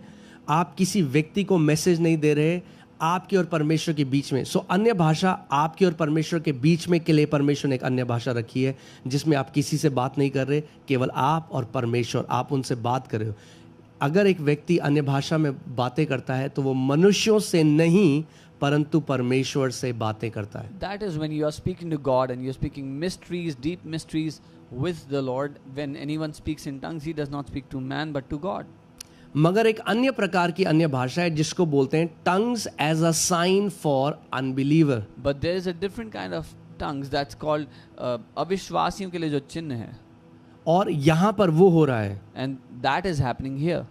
आप किसी व्यक्ति को मैसेज नहीं दे रहे, आपकी और परमेश्वर के बीच में। सो अन्य भाषा आपकी और परमेश्वर के बीच में के लिए परमेश्वर ने एक अन्य भाषा रखी है जिसमें आप किसी से बात नहीं कर रहे, केवल आप और परमेश्वर, आप उनसे बात कर रहे हो। अगर एक व्यक्ति अन्य भाषा में बातें करता है तो वो मनुष्यों से नहीं परंतु परमेश्वर से बातें करता है। That is when you are speaking to God and you are speaking mysteries, deep mysteries with the Lord. When anyone speaks in tongues, he does not speak to man but to God. मगर एक अन्य प्रकार की अन्य भाषा है जिसको बोलते हैं tongues as a sign for unbeliever. But there is a different kind of tongues that's called अविश्वासियों के लिए जो चिन्ह है, और यहाँ पर वो हो रहा है, and that is happening here.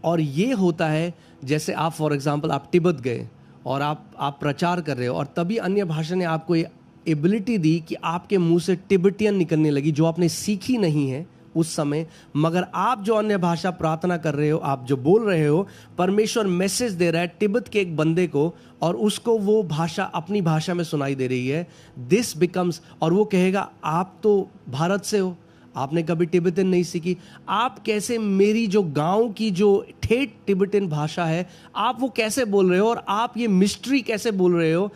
और ये होता है जैसे आप फॉर एग्जांपल आप तिब्बत गए और आप प्रचार कर रहे हो और तभी अन्य भाषा ने आपको ये एबिलिटी दी कि आपके मुंह से तिब्बतियन निकलने लगी जो आपने सीखी नहीं है उस समय। मगर आप जो अन्य भाषा प्रार्थना कर रहे हो, आप जो बोल रहे हो, परमेश्वर मैसेज दे रहा है तिब्बत के एक बंदे को और उसको वो भाषा अपनी भाषा में सुनाई दे रही है। दिस बिकम्स, और वो कहेगा आप तो भारत से हो, आपने कभी तिब्बतन नहीं सीखी, आप कैसे मेरी जो गांव की जो ठेठ तिब्बतन भाषा है आप वो कैसे बोल रहे हो और आप ये मिस्ट्री कैसे बोल रहे हो।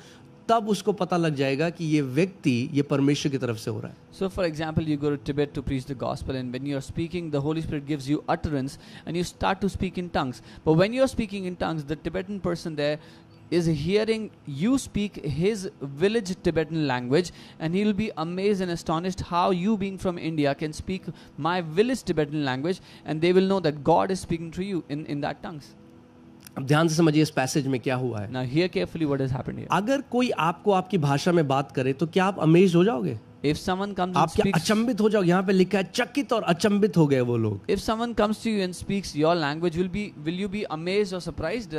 तब उसको पता लग जाएगा कि ये व्यक्ति ये परमेश्वर की तरफ से हो रहा है। So for example, you go to Tibet to preach the gospel, and when you are speaking, the Holy Spirit gives you utterance and you start to speak in tongues. But when you are speaking in tongues, the Tibetan person there is hearing you speak his village Tibetan language, and he will be amazed and astonished how you, being from India, can speak my village Tibetan language, and they will know that God is speaking to you in that tongues. अब ध्यान से समझिए इस passage में क्या हुआ है। Now hear carefully what has happened here. अगर कोई आपको आपकी भाषा में बात करे तो क्या आप अमेज हो जाओगे? If someone comes and आप क्या speaks, अचंभित हो जाओगे? यहाँ पे लिखा है चकित और अचंभित हो गए वो लोग। if someone comes to you and speaks your language, will you be amazed or surprised?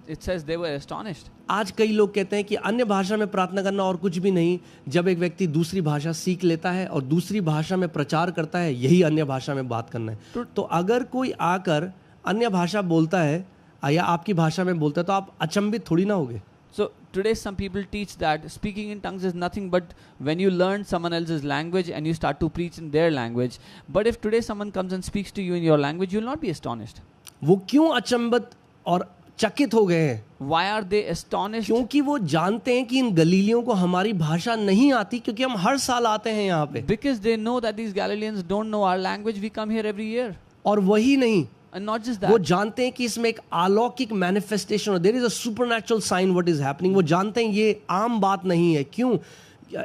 It says they were astonished. आज कई लोग कहते हैं कि अन्य भाषा में प्रार्थना करना और कुछ भी नहीं। जब एक व्यक्ति दूसरी भाषा सीख लेता है और दूसरी भाषा में प्रचार करता है, यही अन्य भाषा में बात करना है। तो अगर कोई आकर अन्य भाषा बोलता है या आपकी भाषा में बोलता है तो आप अचंभित थोड़ी ना होगे। So today some people teach that speaking in tongues is nothing but when you learn someone else's language and you start to preach in their language. But if today someone comes and speaks to you in your language, you will not be astonished. वो क्यों अचंभित और चकित हो गए हैं? Why are they astonished? क्योंकि वो जानते हैं कि इन गलीलियों को हमारी भाषा नहीं आती, क्योंकि हम हर साल आते हैं यहाँ पे। Because they know that these Galileans don't know our language. We come here every year. और वही नहीं, And not just वो that. जानते हैं कि इसमें एक अलौकिक manifestation, there is a supernatural sign what is happening. वो जानते हैं ये आम बात नहीं है। क्यों?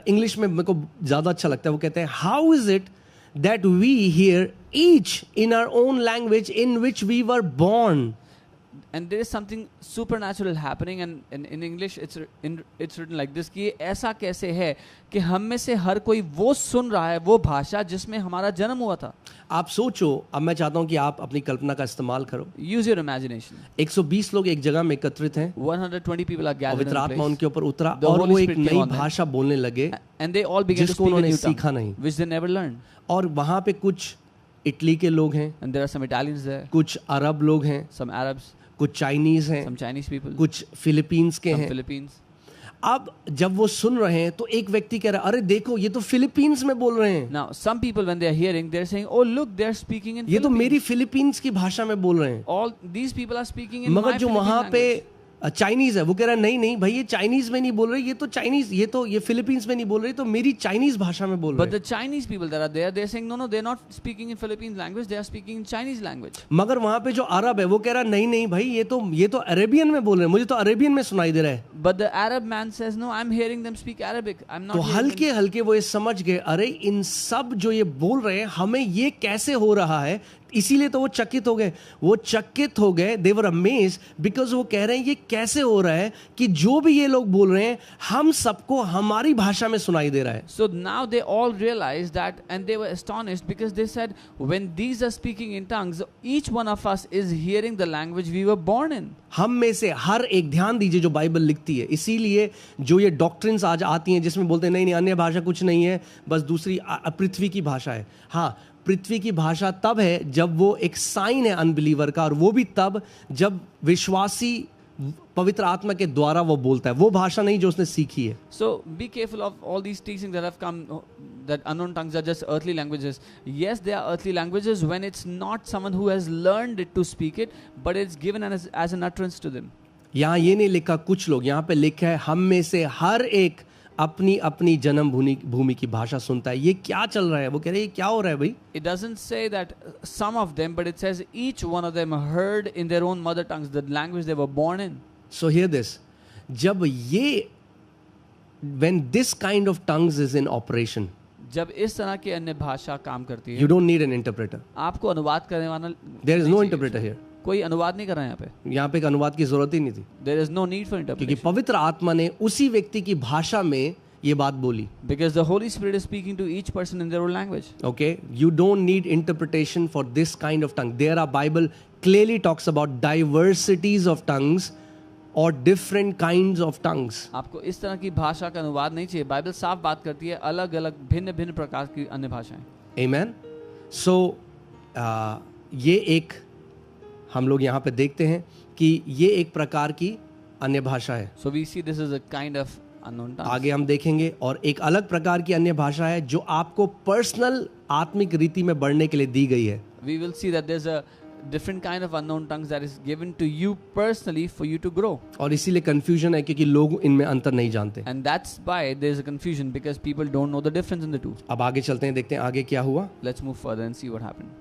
इंग्लिश में मेरे को ज्यादा अच्छा लगता है, वो कहते हैं how is it that we hear each in our own language in which we were born. And there is something supernatural happening, and in English it's written like this कि ये ऐसा कैसे है कि हम में से हर कोई वो सुन रहा है वो भाषा जिसमें हमारा जन्म हुआ था। आप सोचो, अब मैं चाहता हूं कि आप अपनी कल्पना का इस्तेमाल करो। Use your imagination. 120 लोग एक जगह में एकत्रित हैं, 120 people are gathered पवित्र in a आत्मा place, उनके ऊपर उतरा The और Holy वो एक Spirit came नई on them. भाषा बोलने लगे and they all began to जिसको speak a उन्होंने new सीखा tongue, नहीं। which they never learned. और वहां पे कुछ इटली के लोग हैं, And there are some Italians there, कुछ अरब लोग हैं, some Arabs, कुछ चाइनीज हैं, some Chinese people, कुछ फिलीपींस के some हैं। Philippines. अब जब वो सुन रहे हैं तो एक व्यक्ति कह रहा है अरे देखो ये तो फिलीपींस में बोल रहे हैं, Now some people when they are hearing, they are saying, "Oh look, they are speaking in ये तो Philippines." मेरी फिलीपींस की भाषा में बोल रहे हैं। All these people are speaking in मगर my जो Philippine वहां पे language. चाइनीज है वो कह रहा है नहीं नहीं भाई ये चाइनीज में नहीं बोल रहे, ये तो चाइनीज, ये फिलीपींस में नहीं बोल रहे, तो मेरी चाइनीज भाषा में बोल But रहे the Chinese people that are there, they are saying, no, they're not speaking in Philippine language, they are speaking in Chinese language. मगर वहां पे जो अरब है वो कह रहा है नहीं नहीं भाई ये तो अरेबियन में बोल रहे हैं, मुझे तो अरेबियन में सुनाई दे रहा है। But the Arab man says, no, I'm hearing them speak Arabic. I'm not तो hearing हल्के them. हल्के वो ये समझ गए अरे इन सब जो ये बोल रहे हैं हमें ये कैसे हो रहा है इसीलिए तो वो चकित हो गए दे वर अमेज्ड बिकॉज वो कह रहे हैं ये कैसे हो रहा है कि जो भी ये लोग बोल रहे हैं हम सबको हमारी भाषा में सुनाई दे रहा है. So now they all realized that, and they were astonished because they said, when these are speaking in tongues, each one of us is hearing the language we were born in. हम में से हर एक, ध्यान दीजिए जो Bible लिखती है, इसीलिए जो ये डॉक्ट्रिन्स आज आती हैं जिसमें बोलते हैं नहीं अन्य भाषा कुछ नहीं है, बस दूसरी पृथ्वी की भाषा है. हाँ, पृथ्वी की भाषा तब है जब वो एक साइन है अनबिलीवर का, और वो भी तब जब विश्वासी पवित्र आत्मा के द्वारा वो बोलता है, वो भाषा नहीं जो उसने सीखी है. So be careful of all these teachings that have come, that unknown tongues are just earthly languages. Yes, they are earthly languages when it's not someone who has learned it to speak it, but it's given as an utterance to them. यहाँ ये नहीं लिखा कुछ लोग, यहाँ पे लिखा है हम में से हर एक अपनी अपनी जन्म भूमि की भाषा सुनता है. ये क्या चल रहा है? वो कह रहे हैं ये क्या हो रहा है भाई? It doesn't say that some of them, but it says each one of them heard in their own mother tongues, the language they were born in. So hear this. जब ये when this kind of tongues is in operation, जब इस तरह की अन्य भाषा काम करती है, you don't need an interpreter. आपको अनुवाद करने वाला There is नहीं no चाहिए. interpreter here. कोई अनुवाद नहीं कर रहा है यहाँ पे. यहाँ पे एक अनुवाद की जरूरत ही नहीं थी, There is no need for क्योंकि interpretation. पवित्र आत्मा ने उसी व्यक्ति की भाषा में ये बात बोली. Because the Holy Spirit is speaking to each person in their own language. Okay, you don't need interpretation for this kind of tongue. There, our Bible clearly talks about diversities of tongues or different kinds of tongues. आपको इस तरह की भाषा का अनुवाद नहीं चाहिए. Bible साफ बात करती है अलग अलग भिन्न भिन्न प्रकार की अन्य भाषाएं. Amen. So ये एक हम लोग यहाँ पे देखते हैं कि ये एक प्रकार की अन्य भाषा है. So we see this is a kind of unknown tongues. आगे हम देखेंगे, और एक अलग प्रकार की अन्य भाषा है जो आपको पर्सनल आत्मिक रीति में बढ़ने के लिए दी गई है. We will see that there's a different kind of unknown tongues that is given to you personally for you to grow. और इसीलिए कंफ्यूजन है क्योंकि लोग इनमें अंतर नहीं जानते. And that's why there's a confusion because people don't know the difference in the two. अब आगे चलते हैं, देखते हैं आगे क्या हुआ. Let's move further and see what happened.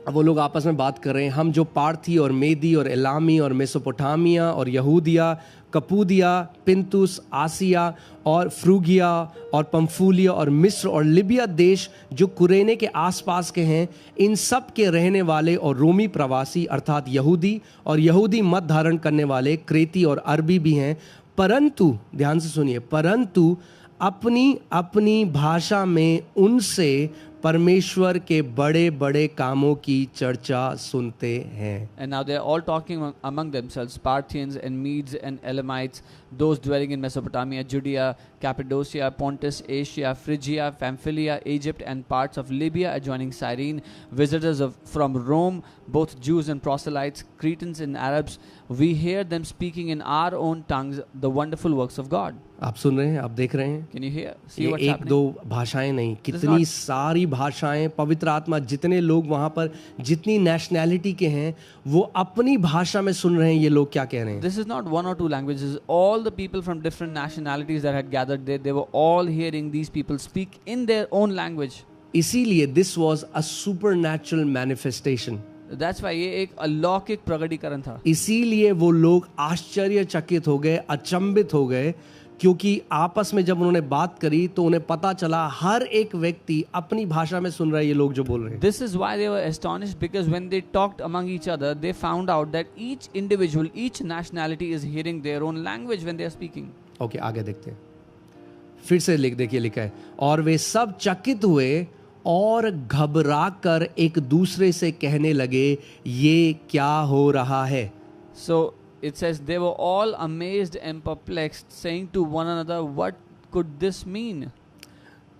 अब वो लोग आपस में बात कर रहे हैं, हम जो पार्थी और मेदी और एलामी और मेसोपोटामिया और यहूदिया, कपूदिया, पिंतुस, आसिया और फ्रूगिया और पंफूलिया और मिस्र और लिबिया देश जो कुरेने के आसपास के हैं, इन सब के रहने वाले और रोमी प्रवासी अर्थात यहूदी और यहूदी मत धारण करने वाले क्रेती और अरबी भी हैं, परंतु ध्यान से सुनिए, परंतु अपनी अपनी भाषा में उनसे परमेश्वर के बड़े बड़े कामों की चर्चा सुनते हैं. And now they are all talking among themselves, Parthians and Medes and Elamites, those dwelling in Mesopotamia, Judea, Cappadocia, Pontus, Asia, Phrygia, Pamphylia, Egypt, and parts of Libya adjoining Cyrene, visitors from Rome, both Jews and proselytes, Cretans and Arabs. We hear them speaking in our own tongues the wonderful works of God. आप सुन रहे हैं, आप देख रहे हैं. Can you hear? See ये what's एक happening? दो भाषाएं नहीं, कितनी सारी भाषाएं. पवित्र आत्मा जितने लोग वहां पर जितनी नेशनैलिटी के हैं वो अपनी भाषा में सुन रहे हैं. ये लोग क्या कह रहे हैं? This is not one or two languages. All the people from different nationalities that had gathered there, they were all hearing these people speak in their own language. इसीलिए this was a supernatural manifestation. That's why ये एक अलौकिक प्रकटीकरण था. इसीलिए वो लोग आश्चर्यचकित हो गए, अचंभित हो गए, क्योंकि आपस में जब उन्होंने बात करी तो उन्हें पता चला हर एक व्यक्ति अपनी भाषा में सुन रहा है ये लोग जो बोल रहे हैं. This is why they were astonished because when they talked among each other, they found out that each individual, each nationality is hearing their own language when they are speaking. Okay, आगे देखते हैं. फिर से देखिए लिखा है, और वे सब चकित हुए और घबरा कर एक दूसरे से कहने लगे ये क्या हो रहा है. So it says they were all amazed and perplexed, saying to one another, what could this mean?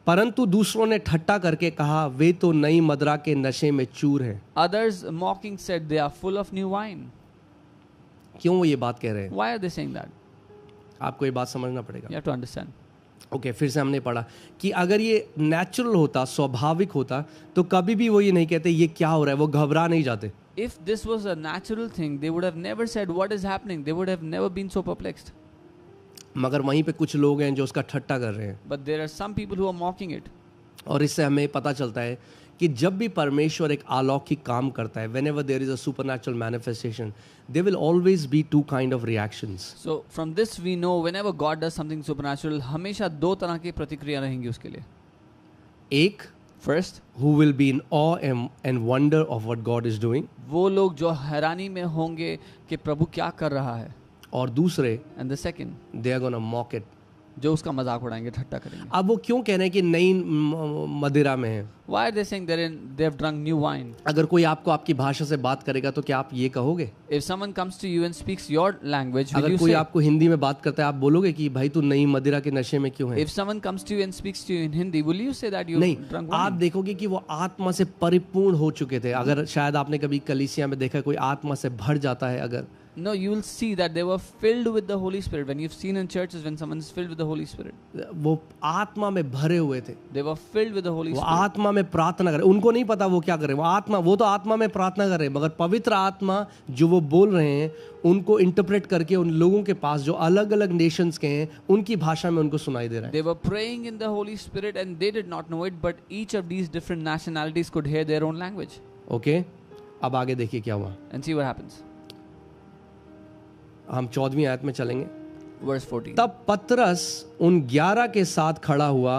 परंतु दूसरों ने ठट्ठा करके कहा वे तो नई मदिरा के नशे में चूर हैं. Others mocking said they are full of new wine. क्यों वो ये बात कह रहे हैं? Why are they saying that? आपको ये बात समझना पड़ेगा. You have to understand. Okay, फिर से हमने पढ़ा कि अगर ये नेचुरल होता, स्वाभाविक होता, तो कभी भी वो ये नहीं कहते ये क्या हो रहा है, वो घबरा नहीं जाते. If this was a natural thing, they would have never said what is happening. They would have never been so perplexed. मगर वहीं पे कुछ लोग हैं जो उसका ठट्टा कर रहे हैं. But there are some people who are mocking it. और इससे हमें पता चलता है कि जब भी परमेश्वर एक अलौकिक काम करता है, whenever there is a supernatural manifestation, there will always be two kind of reactions. So from this we know whenever God does something supernatural, हमेशा दो तरह की प्रतिक्रिया रहेंगी उसके लिए. एक, First, who will be in awe and wonder of what God is doing. वो लोग जो हैरानी में होंगे कि प्रभु क्या कर रहा है. और दूसरे, And the second, they are gonna mock it. जो उसका मजाक उड़ाएंगे, ठट्टा करेंगे. अब वो क्यों कह रहे हैं कि नई मदिरा में है? Why are they saying they have drunk new wine? अगर कोई आपको आपकी भाषा से बात करेगा तो क्या आप ये कहोगे? If someone comes to you and speaks your language, will अगर you कोई say? आपको हिंदी में बात करता है, आप बोलोगे कि भाई तू नई मदिरा के नशे में क्यों है? If someone comes to you and speaks to you in Hindi, will you say that you नहीं, drunk आप wine? देखोगे कि वो आत्मा से परिपूर्ण हो चुके थे. अगर शायद आपने कभी कलीसिया में देखा कोई आत्मा से भर जाता है, अगर No, you will see that they were filled with the Holy Spirit. When you've seen in churches when someone is filled with the Holy Spirit, वो आत्मा में भरे हुए थे, they were filled with the Holy वो Spirit. आत्मा में प्रार्थना कर रहे. उनको नहीं पता वो क्या कर रहे हैं. वो तो आत्मा में प्रार्थना कर रहे हैं, मगर पवित्र आत्मा जो वो बोल रहे हैं उनको इंटरप्रेट करके उन लोगों के पास जो अलग अलग नेशंस के हैं उनकी भाषा में उनको सुनाई दे रहा है. They were praying in the Holy Spirit and they did not know it, but each of these different nationalities could hear their own language. Okay, अब आगे देखिए क्या हुआ. And see what happens. हम 14वीं आयत में चलेंगे. Verse 14. तब पतरस उन 11 के साथ खड़ा हुआ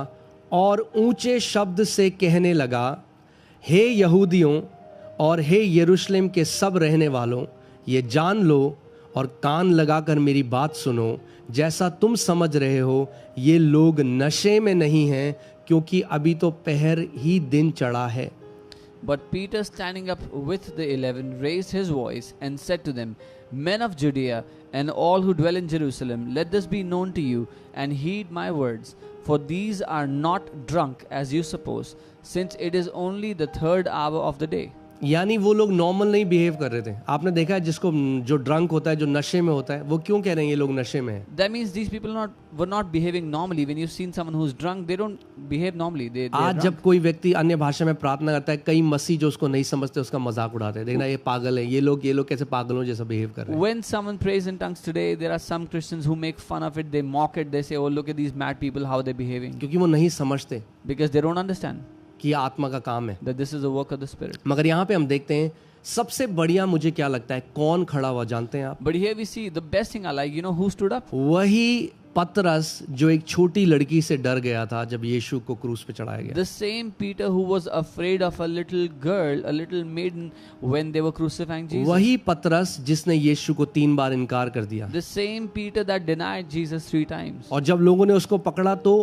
और ऊंचे शब्द से कहने लगा, हे यहूदियों और हे यरूशलेम के सब रहने वालों, ये जान लो और कान लगाकर मेरी बात सुनो. जैसा तुम समझ रहे हो ये लोग नशे में नहीं हैं, क्योंकि अभी तो पहर ही दिन चढ़ा है. But Peter, standing up with the 11, raised his voice and said to them, Men of Judea and all who dwell in Jerusalem, let this be known to you, and heed my words. For these are not drunk as you suppose, since it is only the 3rd hour of the day. यानी वो लोग normal नहीं behave कर रहे थे. आपने देखा है जिसको जो ड्रंक होता है, जो नशे में होता है, वो क्यों कह रहे हैं ये लोग नशे में हैं? That means these people were not behaving normally. When you've seen someone who's drunk, they don't behave normally. They are आज drunk. जब कोई व्यक्ति अन्य भाषा में प्रार्थना करता है, कई मसीह जो उसको नहीं समझते उसका मजाक उड़ाते हैं. देखना ये पागल है, ये लोग कैसे पागलों जैसा बिहेव कर रहे हैं. When someone prays in tongues today, there are some Christians who make fun of it. They mock it. They say, "Oh, look at these mad people, how they're behaving," क्योंकि वो नहीं समझते because they don't understand कि ये आत्मा का काम है. that this is the work of the Spirit. मगर यहाँ पे हम देखते हैं सबसे बढ़िया मुझे क्या लगता है, कौन खड़ा हुआ जानते हैं आप? But here we see the best thing I like. You know who stood up? वही पतरस जो एक छोटी लड़की से डर गया था जब यीशु को क्रूस पे चढ़ाया गया. The same Peter who was afraid of a little girl, a little maiden, when they were crucifying Jesus. वही पतरस जिसने यीशु को 3 बार इनकार कर दिया. The same Peter that denied Jesus 3 times. और जब लोगों ने उसको पकड़ा तो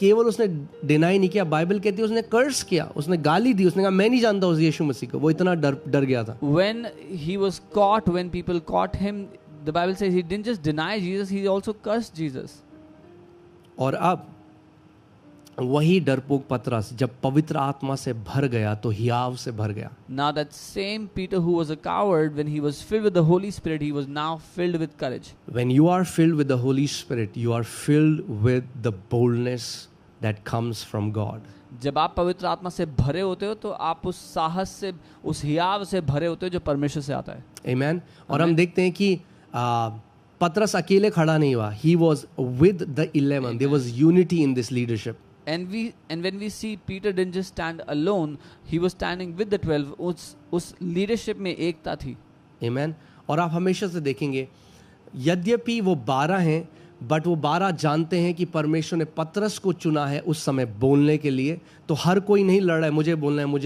केवल उसने डिनाई नहीं किया, बाइबल कहती है उसने कर्स किया, उसने गाली दी, उसने कहा मैं नहीं जानता उस यीशु मसीह को. वो इतना डर गया था. When he was caught, when people caught him, the Bible says he didn't just deny Jesus, he also cursed Jesus. और अब वही डरपोक पतरस जब पवित्र आत्मा से भर गया तो हियाव से भर गया. Now that same Peter who was a coward, when he was filled with the Holy Spirit, he was now filled with courage. When you are filled with the Holy Spirit, you are filled with the boldness that comes from God. जब आप पवित्र आत्मा से भरे होते हो तो आप उस साहस से, उस हियाव से भरे होते हो जो परमेश्वर से आता है. Amen. और हम देखते हैं कि पतरस अकेले खड़ा नहीं हुआ. He was with the 11. There was unity in this leadership. And when we see Peter didn't just stand alone, he was standing with the 12. उस leadership में एकता थी. Amen. और आप हमेशा से देखेंगे यद्यपि वो 12 हैं, बट वो 12 जानते हैं कि परमेश्वर ने पतरस को चुना है उस समय बोलने के लिए. तो हर कोई नहीं लड़ रहा है मुझे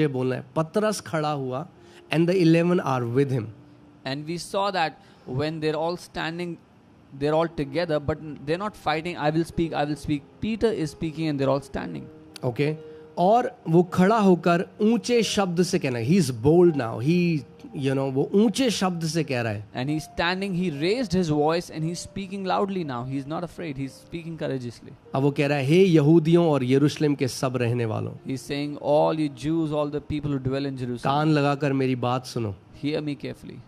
बोलना है. पतरस खड़ा हुआ and the 11 are with him. And we saw that when they're all standing, they're all together, but they're not fighting. I will speak. Peter is speaking and they're all standing. Okay. और वो खड़ा होकर ऊंचे शब्द से कहना है. He is bold now. वो ऊंचे शब्द से कह रहा है. And he's standing, he raised his voice and he's speaking loudly now. He's not afraid. He's speaking courageously. अब वो कह रहा है, हे यहूदियों और यरूशलेम के सब रहने वालों, He's saying, all you Jews, all the people who dwell in Jerusalem, कान लगाकर मेरी बात सुनो. hear me carefully.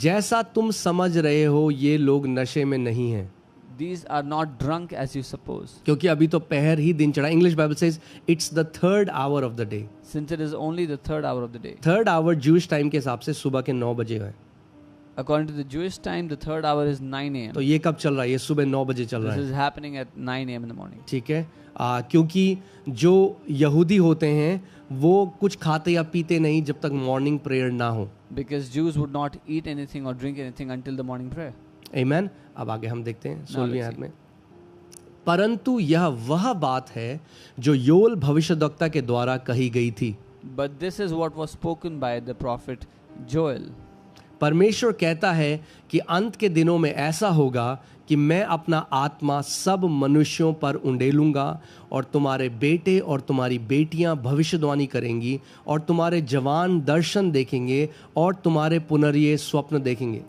जैसा तुम समझ रहे हो ये लोग नशे में नहीं हैं, These are not drunk as you suppose, क्योंकि अभी तो पहर ही दिन चढ़ा. English Bible says it's the 3rd hour of the day. since it is only the 3rd hour of the day. 3rd hour Jewish time के हिसाब से सुबह के 9 बजे है. According to the Jewish time, the 3rd hour is 9 a.m. तो ये कब चल रहा है? ये सुबह 9 बजे चल रहा This है. is happening at 9 a.m. in the morning. ठीक है. क्योंकि जो यहूदी होते हैं वो कुछ खाते या पीते नहीं जब तक मॉर्निंग प्रेयर ना हो. Because Jews would not eat anything or drink anything until the morning prayer. आमीन. अब आगे हम देखते हैं 16वीं आयत में. परंतु यह वह बात है जो योएल भविष्यद्वक्ता के द्वारा कही गई थी। But this is what was spoken by the prophet Joel. परमेश्वर कहता है कि अंत के दिनों में ऐसा होगा कि मैं अपना आत्मा सब मनुष्यों पर उंडेलूंगा और तुम्हारे बेटे और तुम्हारी बेटियां भविष्यवाणी करेंगी और तुम्हारे जवान दर्शन देखेंगे और तुम्हारे पुनरिये स्वप्न देखेंगे।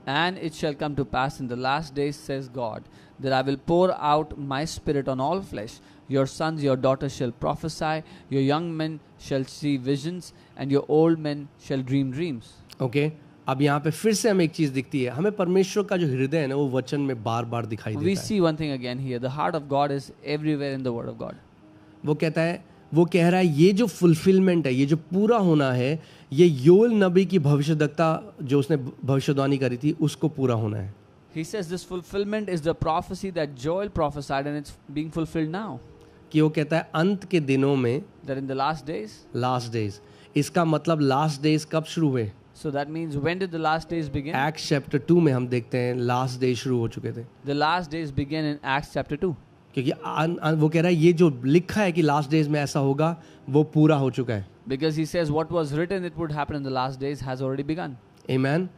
And it shall come to pass in the last days, says God, that I will pour out my spirit on all flesh. Your sons, your daughters shall prophesy, your young men shall see visions, and your old men shall dream dreams. Okay अब यहाँ पे फिर से हमें एक चीज दिखती है, हमें परमेश्वर का जो हृदय है ना वो वचन में बार बार दिखाई We देता है। see one thing again here. The heart of God is everywhere in the Word of God. वो कहता है, वो कह रहा है ये जो फुलफिलमेंट है, ये जो पूरा होना है, ये योएल नबी की भविष्यद्वक्ता जो उसने भविष्यवाणी करी थी उसको पूरा होना है। He says this fulfillment is the prophecy that Joel prophesied, and it's being fulfilled now. कि वो कहता है अंत के दिनों में, That in the last days. Last days, इसका मतलब लास्ट डेज कब शुरू हुए? So that means when did the last days begin? Acts chapter 2 में हम देखते हैं लास्ट डे शुरू हो चुके थे। The last days began in Acts chapter 2. क्योंकि वो कह रहा है ये जो लिखा है कि लास्ट डेज में ऐसा होगा वो पूरा हो चुका है। Because he says what was written it would happen in the last days has already begun. आमीन।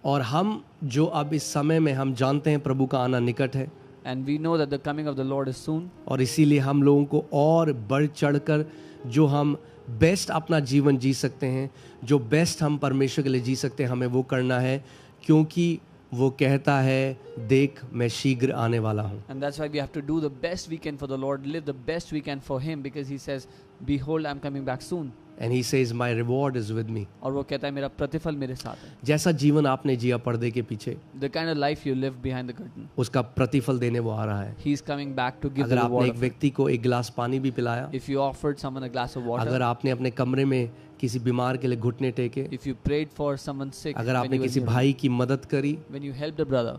और हम जो अब इस समय में हम जानते हैं प्रभु का आना निकट है, And we know that the coming of the Lord is soon. और इसीलिए हम लोगों को और बढ़ चढ़कर जो हम बेस्ट अपना जीवन जी सकते हैं, जो बेस्ट हम परमेश्वर के लिए जी सकते हैं, हमें वो करना है, क्योंकि वो कहता है देख मैं शीघ्र आने वाला हूँ। And that's why we have to do the best we can for the Lord, live the best we can for Him, because He says, behold, I'm coming back soon. And he says my reward is with me। और वो कहता है मेरा प्रतिफल मेरे साथ है। जैसा जीवन आपने जिया पर्दे के पीछे, The kind of life you live behind the curtain, उसका प्रतिफल देने वो आ रहा है। He is coming back to give अगर the आपने reward एक of it. व्यक्ति को एक गिलास पानी भी पिलाया, If you offered someone a glass of अगर water, आपने अपने कमरे में किसी बीमार के लिए घुटने टेके, if you prayed for someone sick, अगर when आपने you were किसी here, भाई की मदद करी, when you helped a brother,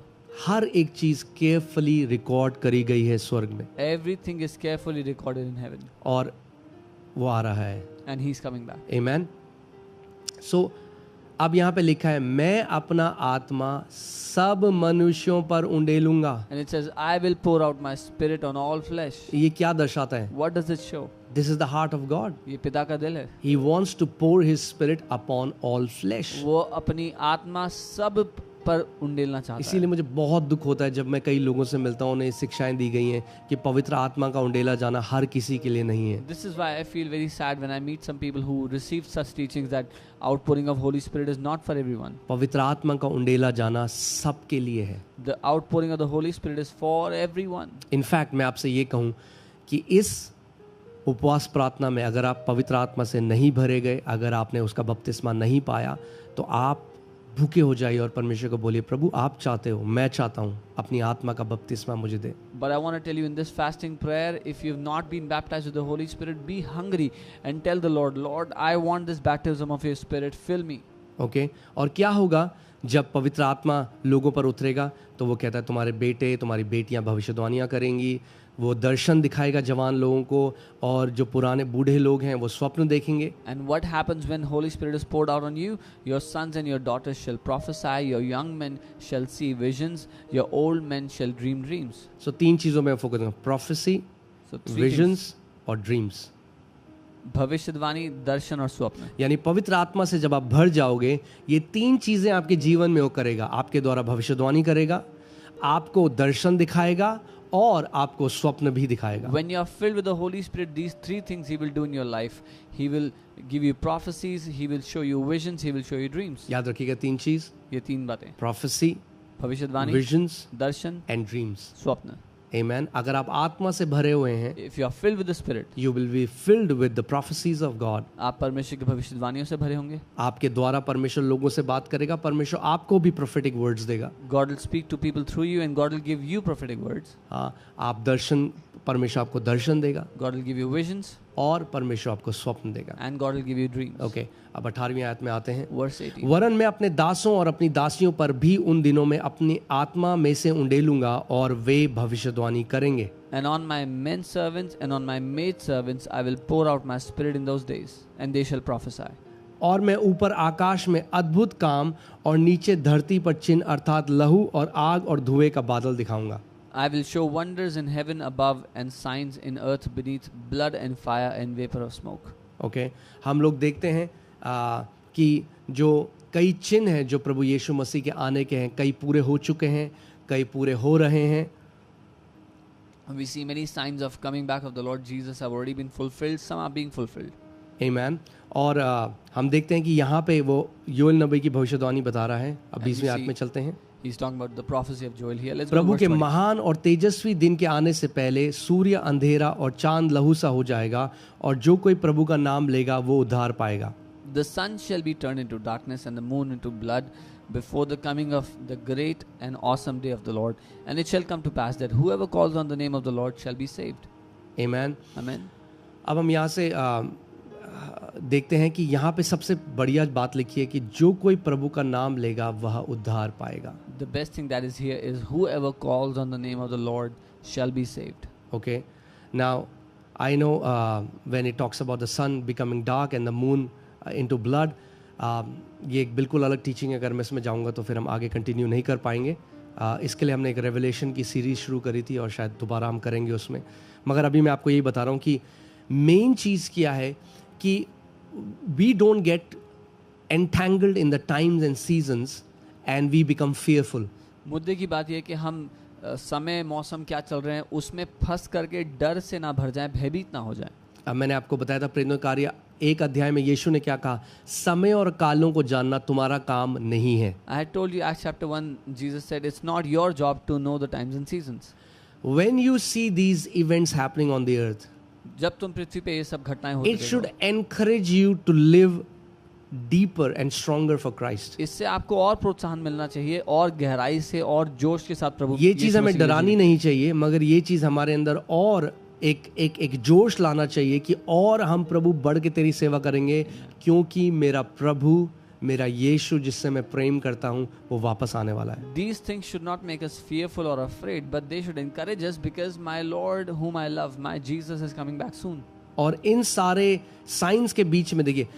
हर एक चीज केयरफुली रिकॉर्ड करी गई है स्वर्ग में, everything is carefully recorded in heaven, और वो आ रहा है। and He's coming back. आमीन। सो अब यहाँ पे लिखा है मैं अपना आत्मा सब मनुष्यों पर उंडेलूंगा। And it says, I will pour out my spirit on all flesh. ये क्या दर्शाता है? What does it show? This is the heart of God. ये पिता का दिल है। He wants to pour his spirit upon all flesh. वो अपनी आत्मा सब पर उंडेलना चाहता है। इसीलिए मुझे बहुत दुख होता है जब मैं कई लोगों से मिलता हूँ, उन्हें शिक्षाएं दी गई हैं कि पवित्र आत्मा का उंडेला जाना हर किसी के लिए नहीं है। This is why I feel very sad when I meet some people who receive such teachings that outpouring of Holy Spirit is not for everyone. पवित्र आत्मा का उंडेला जाना सबके लिए है। The outpouring of the Holy Spirit is for everyone. In fact मैं आपसे ये कहूँ कि इस उपवास प्रार्थना में अगर आप पवित्र आत्मा से नहीं भरे गए, अगर आपने उसका बपतिस्मा नहीं पाया, तो आप भूखे हो जाइए और परमेश्वर को बोलिए, प्रभु आप चाहते हो, मैं चाहता हूँ, अपनी आत्मा का बपतिस्मा मुझे दे। But I want to tell you in this fasting prayer, if you've not been baptized with the Holy Spirit, be hungry and tell the Lord, Lord, I want this baptism of your Spirit, fill me. Okay और क्या होगा जब पवित्र आत्मा लोगों पर उतरेगा? तो वो कहता है तुम्हारे बेटे तुम्हारी बेटियां भविष्यवाणियां करेंगी, वो दर्शन दिखाएगा जवान लोगों को, और जो पुराने बूढ़े लोग हैं वो स्वप्न देखेंगे। And what happens when Holy Spirit is poured out on you? Your sons and your daughters shall prophesy, your young men shall see visions, your old men shall dream dreams. सो तीन चीज़ों में फोकस करूँगा, prophecy, So three things. Visions और dreams. भविष्यवाणी, दर्शन और स्वप्न। यानी पवित्र आत्मा से जब आप भर जाओगे, ये तीन चीज़ें आपके जीवन में वो करेगा। आपके द्वारा भविष्यवाणी करेगा, आपको दर्शन दिखाएगा, और आपको स्वप्न भी दिखाएगा। When you are filled with the Holy Spirit, these three things He will do in your life. He will give you prophecies, He will show you visions, He will show you dreams. याद रखिएगा तीन चीज, ये तीन बातें, prophecy, भविष्यवाणी, visions Darshan, and dreams. स्वप्न। आमेन। अगर आप आत्मा से भरे हुए हैं, If you are filled with the Spirit, you will be filled with the prophecies of God। आप परमेश्वर की भविष्यवाणियों से भरे होंगे। आपके द्वारा परमेश्वर लोगों से बात करेगा, परमेश्वर आपको भी prophetic words देगा। God will speak to people through you, and God will give you prophetic words. हाँ, आप दर्शन, परमेश्वर आपको दर्शन देगा, God will give you visions, और परमेश्वर आपको स्वप्न देगा। and God will give you dreams. Okay, अब 18वीं आयत में आते हैं। Verse 18. वरन मैं अपने दासों और अपनी दासियों पर भी उन दिनों में अपनी आत्मा में से उंडेलूंगा और वे भविष्यवाणी करेंगे। And on my men servants and on my maid servants I will pour out my spirit in those days, and they shall prophesy. और मैं ऊपर आकाश में अद्भुत काम और नीचे धरती पर चिन्ह अर्थात लहू और आग और धुएं का बादल दिखाऊंगा। I will show wonders in heaven above and signs in earth beneath, blood and fire and vapor of smoke. Okay हम लोग देखते हैं कि जो कई चिन्ह हैं जो प्रभु यीशु मसीह के आने के हैं, कई पूरे हो चुके हैं, कई पूरे हो रहे हैं. We see many signs of coming back of the Lord Jesus have already been fulfilled. Some are being fulfilled. आमीन. और हम देखते हैं कि यहाँ पे वो योएल नबी की भविष्यवाणी बता रहा है. अब 20वें आयत में चलते हैं. He's talking about the prophecy of Joel here. Let's go to Prabhu verse के 20. महान और तेजस्वी दिन के आने से पहले सूर्य अंधेरा और चांद लहू सा हो जाएगा, और जो कोई प्रभु का नाम लेगा वो उद्धार पाएगा. The sun shall be turned into darkness and the moon into blood before the coming of the great and awesome day of the Lord. And it shall come to pass that whoever calls on the name of the Lord shall be saved. आमीन. Amen. अब हम यहाँ से देखते हैं कि यहाँ पे सबसे बढ़िया बात लिखी है कि जो कोई प्रभु का नाम लेगा वह उद्धार पाएगा. The best thing that is here is whoever calls on the name of the Lord shall be saved. Okay. Now, I know when it talks about the sun becoming dark and the moon into blood, ये एक बिल्कुल अलग teaching है. अगर मैं इसमें जाऊँगा तो फिर हम आगे कंटिन्यू नहीं कर पाएंगे. इसके लिए हमने एक रेवलेशन की सीरीज शुरू करी थी और शायद दोबारा हम करेंगे उसमें. मगर अभी मैं आपको यही बता रहा हूँ कि मेन चीज़ क्या है कि we don't get entangled in the times and seasons and we become fearful. मुद्दे की बात यह है कि हम समय मौसम क्या चल रहे हैं उसमें फंस करके डर से ना भर जाएं, भयभीत ना हो जाएं. अब मैंने आपको बताया था प्रेरितों के कार्य 1 अध्याय में यीशु ने क्या कहा, समय और कालों को जानना तुम्हारा काम नहीं है. I had told you Acts chapter 1, Jesus said it's not your job to know the times and seasons. When you see these events happening on the earth, जब तुम पृथ्वी पे ये सब घटनाएं होती it should encourage you to live deeper and stronger for Christ. इससे आपको और प्रोत्साहन मिलना चाहिए और गहराई से और जोश के साथ प्रभु ये चीज़ हमें डरानी नहीं चाहिए, मगर ये चीज़ हमारे अंदर और एक जोश लाना चाहिए कि और हम प्रभु बढ़ के तेरी सेवा करेंगे, क्योंकि मेरा प्रभु, मेरा यीशु जिससे मैं प्रेम करता हूँ वो वापस आने वाला है. These things should not make us fearful or afraid, but they should encourage us because my Lord whom I love, my Jesus is coming back soon. और इन सारे साइंस के बीच में देखिए,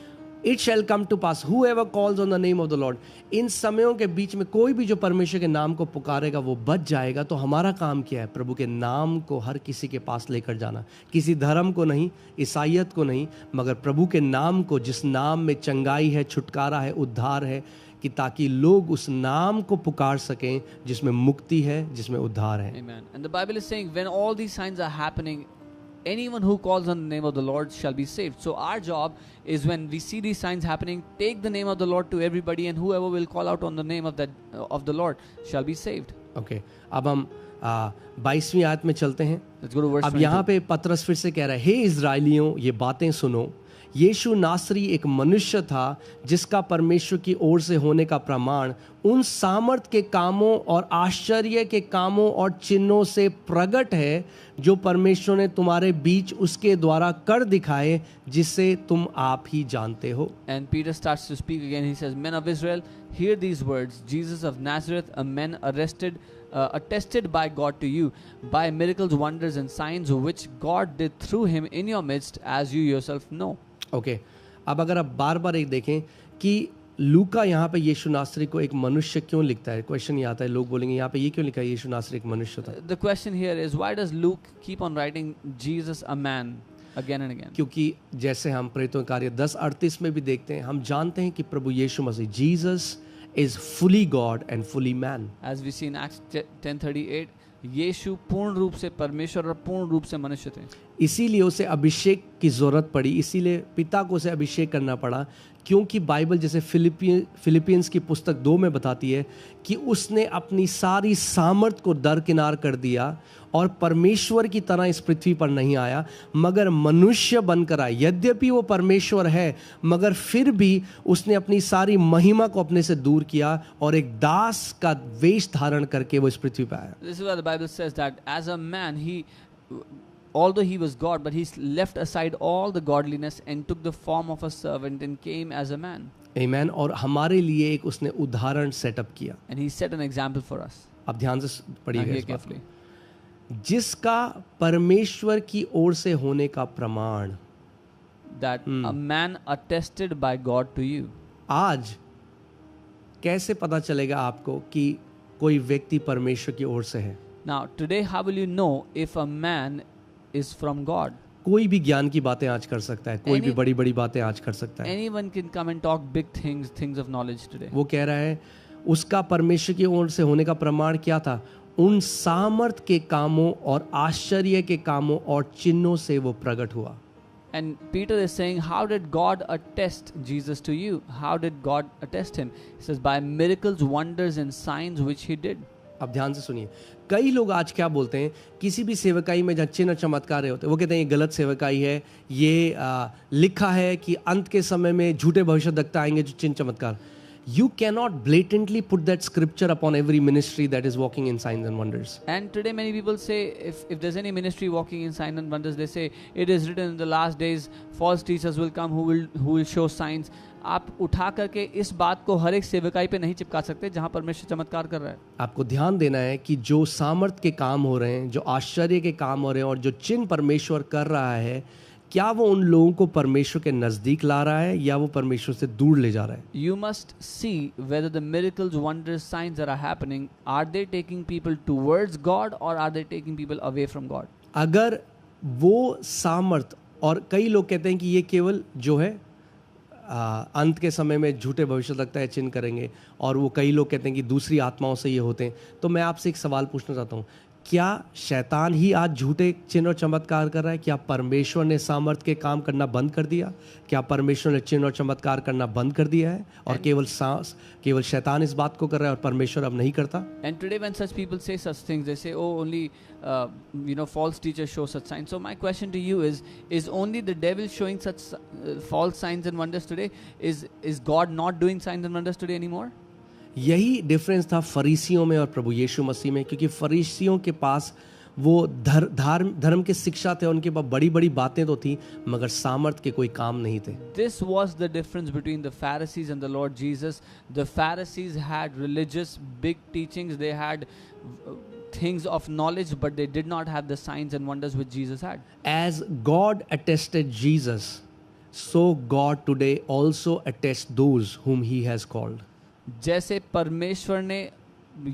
it shall come to pass whoever calls on the name of the Lord. इन समयों के बीच में कोई भी जो परमेश्वर के नाम को पुकारेगा वो बच जाएगा. तो हमारा काम क्या है? प्रभु के नाम को हर किसी के पास लेकर जाना. किसी धर्म को नहीं, ईसाइयत को नहीं, मगर प्रभु के नाम को, जिस नाम में चंगाई है, छुटकारा है, उद्धार है, कि ताकि लोग उस नाम को पुकार सकें जिसमें मुक्ति है, जिसमें उद्धार है. Amen. And the Bible is saying when all these signs are happening, anyone who calls on the name of the Lord shall be saved. So our job is when we see these signs happening, take the name of the Lord to everybody, and whoever will call out on the name of the Lord shall be saved. Okay. अब हम 22वीं आयत में चलते हैं. Let's go to verse अब 22. यहाँ पे पतरस फिर से कह रहा है, हे इज़राइलियों ये बातें सुनो, यीशु नासरी एक मनुष्य था जिसका परमेश्वर की ओर से होने का प्रमाण उन सामर्थ के कामों और आश्चर्य के कामों और चिन्हों से प्रकट है जो परमेश्वर ने तुम्हारे बीच उसके द्वारा कर दिखाए, जिसे तुम आप ही जानते हो. And Peter starts to speak again. He says, Men of Israel, hear these words. Jesus of Nazareth, a man attested by God to you, by miracles, wonders, and signs which God did through him in your midst, as you yourself know. Okay. अब अगर आप बार बार एक देखें कि लूका यहाँ पे यीशु नासरी को एक मनुष्य क्यों लिखता है, क्वेश्चन ये आता है, लोग बोलेंगे यहाँ पे ये क्यों लिखा है यीशु नासरी एक मनुष्य था. The question here is, why does Luke keep on writing Jesus a man again and again? क्योंकि जैसे हम प्रेरितों के कार्य 10:38 में भी देखते हैं, हम जानते हैं कि प्रभु यीशु मसीह Jesus is fully God and fully man. As we see in Acts 10:38, यीशु पूर्ण रूप से परमेश्वर और पूर्ण रूप से मनुष्य थे. इसीलिए उसे अभिषेक की जरूरत पड़ी, इसीलिए पिता को उसे अभिषेक करना पड़ा, क्योंकि बाइबल जैसे फिलिपियंस की पुस्तक 2 में बताती है कि उसने अपनी सारी सामर्थ को दरकिनार कर दिया और परमेश्वर की तरह इस पृथ्वी पर नहीं आया, मगर मनुष्य बनकर आया. यद्यपि वो परमेश्वर है, मगर फिर भी उसने अपनी सारी महिमा को अपने से दूर किया और एक दास का वेश धारण करके वो इस पृथ्वी पर आया. This is why the Bible says that as a man, although he was God, but he left aside all the godliness and took the form of a servant and came as a man. Amen. और हमारे लिए एक उसने उदाहरण setup किया. And he set an example for us. अब ध्यान से Now पढ़िएगा hear इस बात को. carefully. जिसका परमेश्वर की ओर से होने का प्रमाण. That a man attested by God to you. आज कैसे पता चलेगा आपको कि कोई व्यक्ति परमेश्वर की ओर से है? Now, today, how will you know if a man is from God? कोई भी ज्ञान की बातें आज कर सकता है, कोई भी Any- बड़ी बड़ी बातें आज कर सकता है. Anyone can come and talk big things, things of knowledge today. वो कह रहा है उसका परमेश्वर की ओर से होने का प्रमाण क्या था? उन सामर्थ के कामों और आश्चर्य के कामों और चिन्हों से वो प्रकट हुआ. And Peter is saying, how did God attest Jesus to you? How did God attest him? He says, by miracles, wonders, and signs which he did. अब ध्यान से सुनिए, कई लोग आज क्या बोलते हैं, किसी भी सेवकाई में जहाँ चिन्ह और चमत्कार होते हैं, वो कहते हैं ये गलत सेवकाई है, ये लिखा है कि अंत के समय में झूठे भविष्यद्वक्ता आएंगे जो चिन्ह चमत्कार. You cannot blatantly put that scripture upon every ministry that is walking in signs and wonders. And today many people say, if there's any ministry walking in signs and wonders, they say, it is written in the last days, false teachers will come who will show signs. आप उठा करके इस बात को हर एक सेवकाई पे नहीं चिपका सकते जहां परमेश्वर चमत्कार कर रहा है. आपको ध्यान देना है कि जो सामर्थ के काम हो रहे हैं, जो आश्चर्य के काम हो रहे हैं और जो चिन्ह परमेश्वर कर रहा है, क्या वो उन लोगों को परमेश्वर के नजदीक ला रहा है या वो परमेश्वर से दूर ले जा रहा है? You must see whether the miracles, wonders, signs that are happening, are they taking people towards God or are they taking people away from God? अगर वो सामर्थ, और कई लोग कहते हैं कि ये केवल जो है अंत के समय में झूठे भविष्यद्वक्ता है चिन्ह करेंगे, और वो कई लोग कहते हैं कि दूसरी आत्माओं से ये होते हैं. तो मैं आपसे एक सवाल पूछना चाहता हूँ, क्या शैतान ही आज झूठे चिन्ह और चमत्कार कर रहा है? क्या परमेश्वर ने सामर्थ के काम करना बंद कर दिया? क्या परमेश्वर ने चिन्ह और चमत्कार करना बंद कर दिया है और केवल शैतान इस बात को कर रहा है और परमेश्वर अब नहीं करता? And today when such people say such things, they say, oh, only false teachers show such signs. So my question to you is only the devil showing such false signs and wonders today? Is God not doing signs and wonders today anymore? यही difference था फरीसियों में और प्रभु यीशु मसीह में, क्योंकि फरीसियों के पास वो धर्म के शिक्षा थे, उनके पास बड़ी बड़ी बातें तो थी मगर सामर्थ के कोई काम नहीं थे. This was the difference between the Pharisees and the Lord Jesus. The Pharisees had religious big teachings, they had things of knowledge, but they did not have the signs and wonders which Jesus had. As God attested Jesus, so God today also attests those whom he has called. जैसे परमेश्वर ने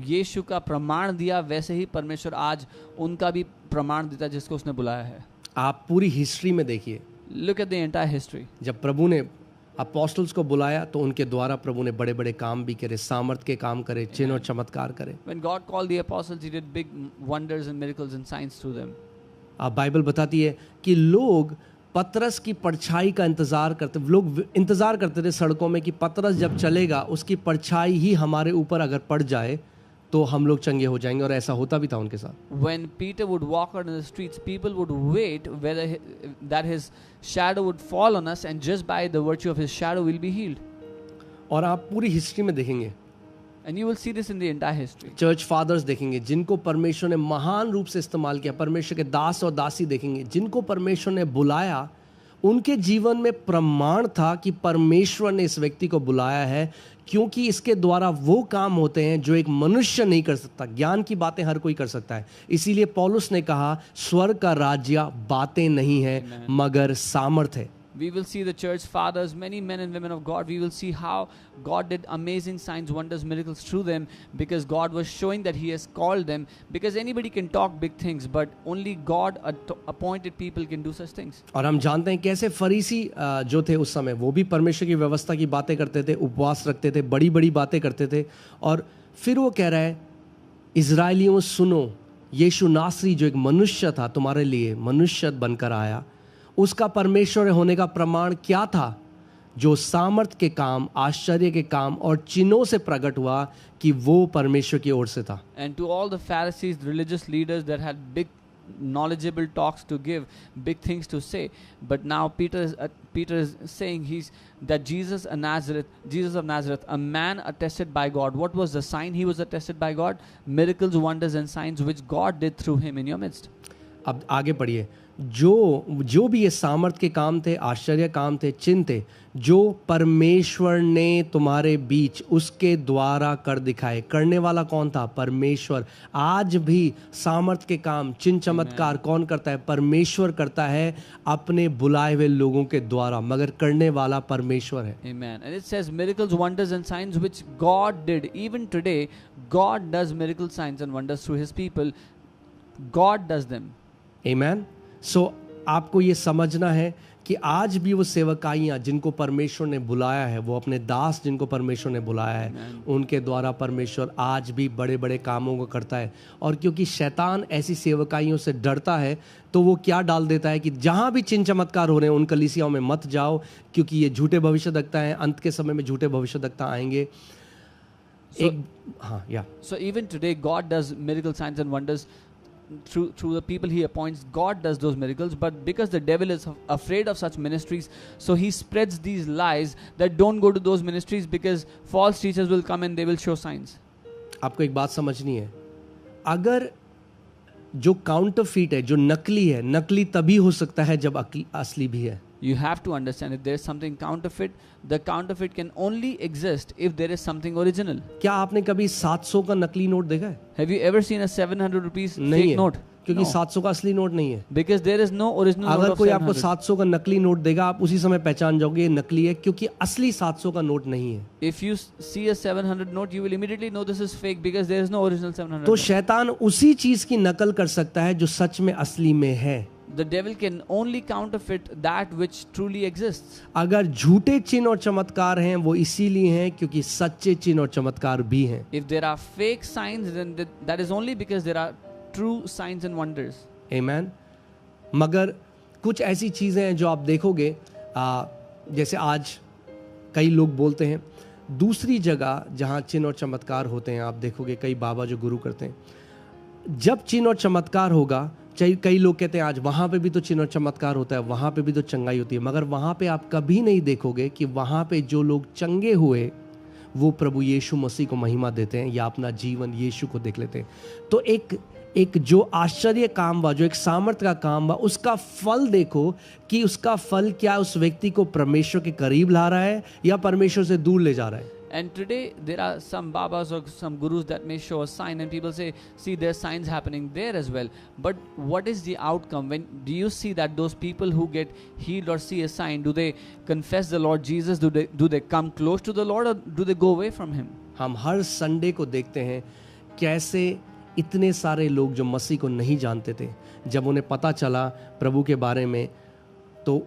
यीशु का प्रमाण दिया, वैसे ही परमेश्वर आज उनका भी प्रमाण देता जिसको उसने बुलाया है. आप पूरी हिस्ट्री में देखिए, Look at the entire history. जब प्रभु ने अपोस्टल्स को बुलाया तो उनके द्वारा प्रभु ने बड़े बड़े काम भी करे, सामर्थ के काम करे, चिन्ह और चमत्कार करे. When God called the apostles, he did big wonders and miracles and signs through them. आप बाइबल बताती है कि लोग पतरस की परछाई का इंतजार करते थे सड़कों में कि पतरस जब चलेगा उसकी परछाई ही हमारे ऊपर अगर पड़ जाए तो हम लोग चंगे हो जाएंगे, और ऐसा होता भी था उनके साथ. When Peter would walk out in the streets, people would wait that his shadow would fall on us, and just by the virtue of his shadow we'll be healed. और आप पूरी हिस्ट्री में देखेंगे, And you will see this in the entire history. Church fathers देखेंगे जिनको परमेश्वर ने महान रूप से इस्तेमाल किया, परमेश्वर के दास और दासी देखेंगे जिनको परमेश्वर ने बुलाया, उनके जीवन में प्रमाण था कि परमेश्वर ने इस व्यक्ति को बुलाया है, क्योंकि इसके द्वारा वो काम होते हैं जो एक मनुष्य नहीं कर सकता. ज्ञान की बातें हर कोई कर सकता है, इसीलिए पौलुस ने कहा स्वर्ग का राज्य बातें नहीं है मगर सामर्थ है. We will see the church fathers, many men and women of God. We will see how God did amazing signs, wonders, miracles through them, because God was showing that He has called them. Because anybody can talk big things, but only God appointed people can do such things. और हम जानते हैं कैसे फरीसी जो थे उस समय, वो भी परमेश्वर की व्यवस्था की बातें करते थे, उपवास रखते थे, बड़ी बड़ी बातें करते थे. और फिर वो कह रहा है, इजराइलियों सुनो, यीशु नासरी जो एक मनुष्य था, तुम्हारे लिए मनुष्य बनकर आया, उसका परमेश्वर होने का प्रमाण क्या था? जो सामर्थ के काम, आश्चर्य के काम और चिन्हों से प्रकट हुआ कि वो परमेश्वर की ओर से था. And to all the Pharisees, religious leaders that had big knowledgeable talks to give, big things to say, but now Peter is saying that Jesus of Nazareth, a man attested by God. What was the sign he was attested by God? Miracles, wonders and signs which God did through him in your midst. अब आगे पढ़िए, जो भी ये सामर्थ के काम थे, आश्चर्य काम थे, चिन्ह थे, जो परमेश्वर ने तुम्हारे बीच उसके द्वारा कर दिखाए. करने वाला कौन था? परमेश्वर. आज भी सामर्थ के काम, चिन्ह चमत्कार कौन करता है? परमेश्वर करता है अपने बुलाए हुए लोगों के द्वारा, मगर करने वाला परमेश्वर है. Amen. And it says miracles, wonders and signs which God did. Even today, God does miracle signs and wonders through His people. God does them. Amen. So आपको ये समझना है कि आज भी वो सेवकाइयाँ जिनको परमेश्वर ने बुलाया है, वो अपने दास जिनको परमेश्वर ने बुलाया है, उनके द्वारा परमेश्वर आज भी बड़े बड़े कामों को करता है। और क्योंकि शैतान ऐसी सेवकाइयों से डरता है, तो वो क्या डाल देता है कि जहाँ भी चिन्ह चमत्कार हो रहे हैं उन कलीसियाओं में मत जाओ, क्योंकि ये झूठे भविष्यद्वक्ता हैं, अंत के समय में झूठे भविष्यद्वक्ता आएंगे। So even today, God does miracle signs and wonders through the people He appoints. God does those miracles, but because the devil is afraid of such ministries, so he spreads these lies that don't go to those ministries, because false teachers will come and they will show signs. आपको एक बात समझनी है, अगर जो counterfeit है, जो नकली है, नकली तभी हो सकता है जब असली भी है। You have to understand, if there is something counterfeit, the counterfeit can only exist if there is something original. क्या आपने कभी 700 का नकली नोट देखा है? Have you ever seen a 700 rupees नहीं fake है, note? क्योंकि No. 700 का असली नोट नहीं है। Because there is no original note अगर of कोई आपको 700. 700 का नकली नोट देगा, आप उसी समय पहचान जाओगे ये नकली है, क्योंकि असली 700 का नोट नहीं है। If you see a 700 note, you will immediately know this is fake, because there is no original 700 तो note. शैतान उसी चीज की नकल कर सकता है जो सच में असली में है। The devil can only counterfeit that which truly exists. अगर झूठे चिन्ह और चमत्कार हैं, वो इसीलिए हैं क्योंकि सच्चे चिन्ह और चमत्कार भी हैं। If there are fake signs, then that is only because there are true signs and wonders. आमेन। मगर कुछ ऐसी चीज़ें हैं जो आप देखोगे, जैसे आज कई लोग बोलते हैं, दूसरी जगह जहाँ चिन्ह और चमत्कार होते हैं, आप देखोगे कई बाबा जो गुरु करते हैं, जब चिन्ह और चमत्कार होगा, चाहे कई लोग कहते हैं आज वहाँ पे भी तो चिन्ह और चमत्कार होता है, वहाँ पे भी तो चंगाई होती है, मगर वहाँ पे आप कभी नहीं देखोगे कि वहाँ पे जो लोग चंगे हुए वो प्रभु यीशु मसीह को महिमा देते हैं या अपना जीवन यीशु को देख लेते हैं। तो एक जो आश्चर्य काम हुआ, जो एक सामर्थ्य का काम हुआ, उसका फल देखो कि उसका फल क्या उस व्यक्ति को परमेश्वर के करीब ला रहा है या परमेश्वर से दूर ले जा रहा है। And today there are some babas or some gurus that may show a sign, and people say, see, there's signs happening there as well. But what is the outcome? When do you see that those people who get healed or see a sign, do they confess the Lord Jesus? Do they come close to the Lord, or do they go away from Him? हम हर Sunday को देखते हैं कैसे इतने सारे लोग जो मसीह को नहीं जानते थे, जब उन्हें पता चला प्रभु के बारे में, तो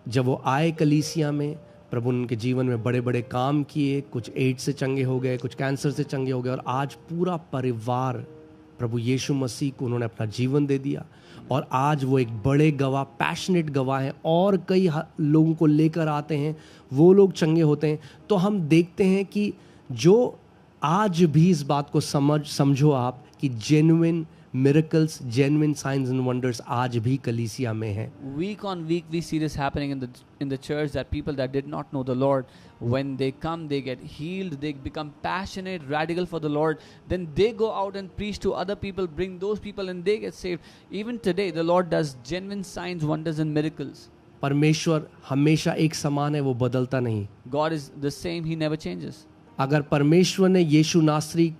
जब वो आए कलीसिया में, प्रभु ने उनके जीवन में बड़े बड़े काम किए, कुछ एड्स से चंगे हो गए, कुछ कैंसर से चंगे हो गए, और आज पूरा परिवार प्रभु यीशु मसीह को उन्होंने अपना जीवन दे दिया, और आज वो एक बड़े गवाह, पैशनेट गवाह हैं, और कई लोगों को लेकर आते हैं, वो लोग चंगे होते हैं। तो हम देखते हैं कि जो आज भी इस बात को समझो आप कि genuine miracles, genuine signs and wonders आज भी कलीसिया में हैं। Week on week we see this happening in the church, that people that did not know the Lord, when they come, they get healed, they become passionate, radical for the Lord, then they go out and preach to other people, bring those people, and they get saved. Even today the Lord does genuine signs, wonders and miracles. परमेश्वर हमेशा एक समान है, वो बदलता नहीं। God is the same, He never changes. अगर परमेश्वर ने यीशु नासरी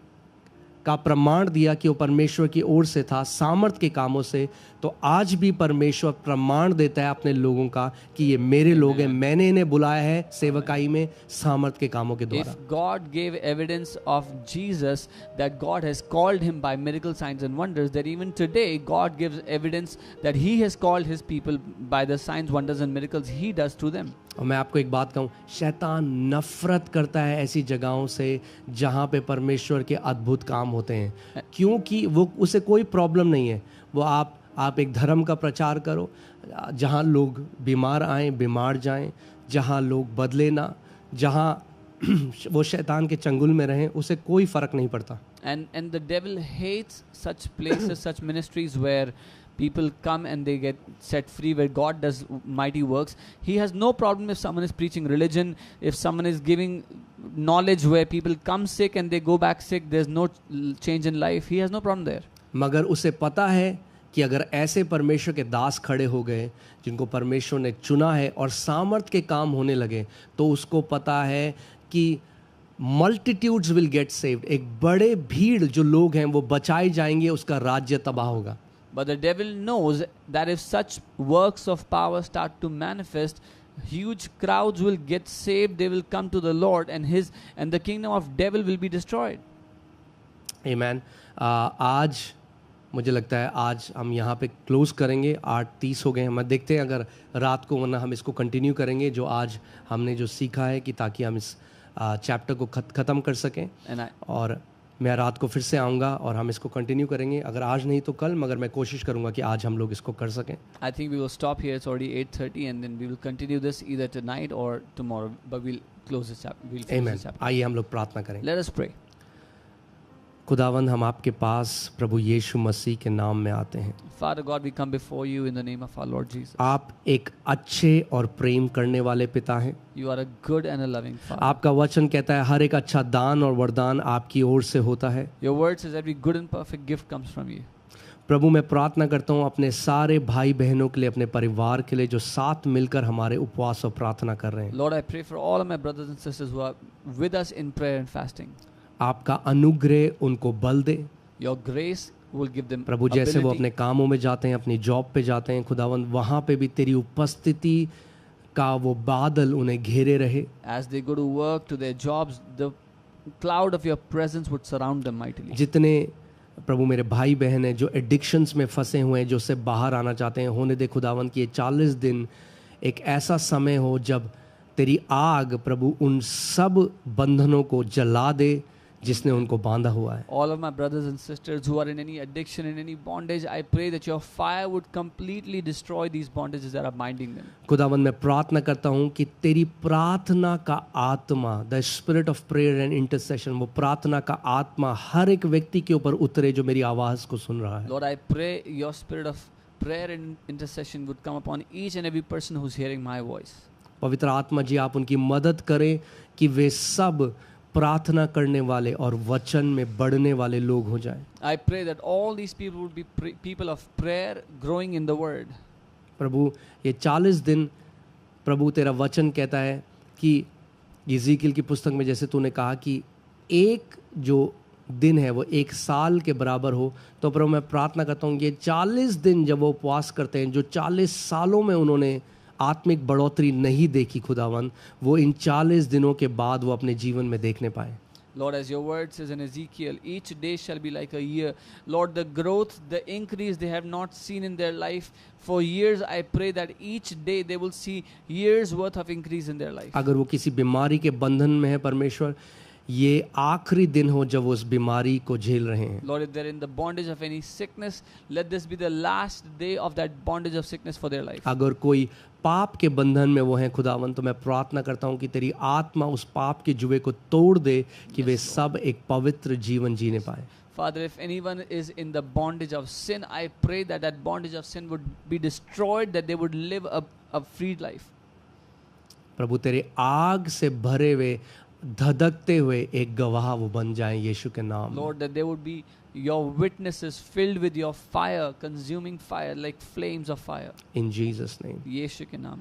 का प्रमाण दिया कि वो परमेश्वर की ओर से था सामर्थ के कामों से, तो आज भी परमेश्वर प्रमाण देता है अपने लोगों का कि ये मेरे लोग हैं, मैंने इन्हें बुलाया है सेवकाई में सामर्थ के कामों के द्वारा। If God gave evidence of Jesus that God has called him by miracle signs and wonders, that even today God gives evidence that He has called His people by the signs, wonders and miracles He does to them. और मैं आपको एक बात कहूँ, शैतान नफरत करता है ऐसी जगहों से जहाँ पे परमेश्वर के अद्भुत काम होते हैं, क्योंकि वो उसे कोई प्रॉब्लम नहीं है। वो आप एक धर्म का प्रचार करो जहाँ लोग बीमार आएँ, बीमार जाएं, जहाँ लोग बदले ना, जहाँ वो शैतान के चंगुल में रहें, उसे कोई फ़र्क नहीं पड़ता। And the devil hates such places, such ministries where people come and they get set free, where God does mighty works. He has no problem if someone is preaching religion, if someone is giving knowledge where people come sick and they go back sick, there's no change in life. He has no problem there. मगर उसे पता है कि अगर ऐसे परमेश्वर के दास खड़े हो गए जिनको परमेश्वर ने चुना है और सामर्थ के काम होने लगे, तो उसको पता है कि मल्टीट्यूड्स विल गेट सेव्ड, एक बड़े भीड़ जो लोग हैं वो बचाए जाएंगे, उसका राज्य तबाह होगा। But the devil knows that if such works of power start to manifest, huge crowds will get saved, they will come to the Lord, and the kingdom of devil will be destroyed. Amen. आज मुझे लगता है आज हम यहाँ पे close करेंगे। 8:30 हो गए हैं। मैं देखते हैं अगर रात को, वरना हम इसको कंटिन्यू करेंगे जो आज हमने जो सीखा है, कि ताकि हम इस चैप्टर को ख़त्म कर सकें। And और मैं रात को फिर से आऊँगा और हम इसको कंटिन्यू करेंगे, अगर आज नहीं तो कल, मगर मैं कोशिश करूँगा कि आज हम लोग इसको कर सकें। I think we will stop here. It's already 8:30, and then we will continue this either tonight or tomorrow. But we'll close this chapter. We'll finish आमीन। this chapter. आइए हम लोग प्रार्थना करें। Let us pray. खुदावंद, हम आपके पास प्रभु यीशु मसीह के नाम में आते हैं। Father God, we come before you in the name of our Lord Jesus. आप एक अच्छे और प्रेम करने वाले पिता हैं। You are a good and a loving Father. आपका वचन कहता है हर एक अच्छा दान और वरदान आपकी ओर से होता है। Your word says every good and perfect gift comes from you. प्रभु, मैं प्रार्थना करता हूँ अपने सारे भाई बहनों के लिए, अपने परिवार के लिए, जो साथ मिलकर हमारे उपवास और प्रार्थना कर रहे हैं। Lord, I pray for all of my brothers and sisters who are with us in prayer and fasting. आपका अनुग्रह उनको बल दे। Your grace will give them प्रभु, जैसे वो ability. अपने कामों में जाते हैं, अपनी जॉब पे जाते हैं, खुदावंद वहाँ पे भी तेरी उपस्थिति का वो बादल उन्हें घेरे रहे। As they go to work, to their jobs, the cloud of your presence would surround them mightily. जितने प्रभु मेरे भाई बहन हैं जो एडिक्शंस में फंसे हुए हैं, जो उससे बाहर आना चाहते हैं, होने दे खुदावंद कि ये 40 दिन एक ऐसा समय हो जब तेरी आग प्रभु उन सब बंधनों को जला दे जिसने उनको बांधा हुआ है। All of my brothers and sisters who are in any addiction, in any bondage, I pray that your fire would completely destroy these bondages that are binding them. खुदावंद, मैं प्रार्थना करता हूँ कि तेरी प्रार्थना का आत्मा, the spirit of prayer and intercession, वो प्रार्थना का आत्मा हर एक व्यक्ति के ऊपर उतरे जो मेरी आवाज़ को सुन रहा है। Lord, I pray your spirit of prayer and intercession would come upon each and every person who's hearing my voice. पवित्र आत्मा जी, आप उनकी मदद करें कि वे सब प्रार्थना करने वाले और वचन में बढ़ने वाले लोग हो जाएं। I pray that all these people would be people of prayer growing in the word. प्रभु, ये 40 दिन प्रभु तेरा वचन कहता है कि यज़ीकियल की पुस्तक में जैसे तूने कहा कि एक जो दिन है वो 1 साल के बराबर हो, तो प्रभु मैं प्रार्थना करता हूँ ये 40 दिन जब वो उपवास करते हैं, जो 40 सालों में उन्होंने आत्मिक बढ़ोतरी नहीं देखी खुदावन, वो इन 40 दिनों के बाद वो अपने जीवन में देखने पाए। Lord, as your word says in Ezekiel, each day shall be like a year. Lord, the growth, the increase they have not seen in their life for years, I pray that each day they will see years worth of increase in their life. अगर वो किसी बीमारी के बंधन में है परमेश्वर, ये आखिरी दिन हो जब वो उस बीमारी को झेल रहे हैं। Lord, if they're in the bondage of any sickness, let this be the last day of that bondage of sickness for their life. अगर कोई पाप के बंधन में वो हैं खुदावन, तो मैं प्रार्थना करता हूँ कि तेरी आत्मा उस पाप के जुए को तोड़ दे कि वे सब एक पवित्र जीवन जीने पाए। Father, if anyone is in the bondage of sin, I pray that that bondage of sin would be destroyed, that they would live a freed life. प्रभु, तेरे आग से भरे हुए धधकते हुए एक गवाह वो बन जाएं यीशु के नाम में। Lord, that they would be your witnesses filled with your fire, consuming fire like flames of fire. In Jesus' name. यीशु के नाम में।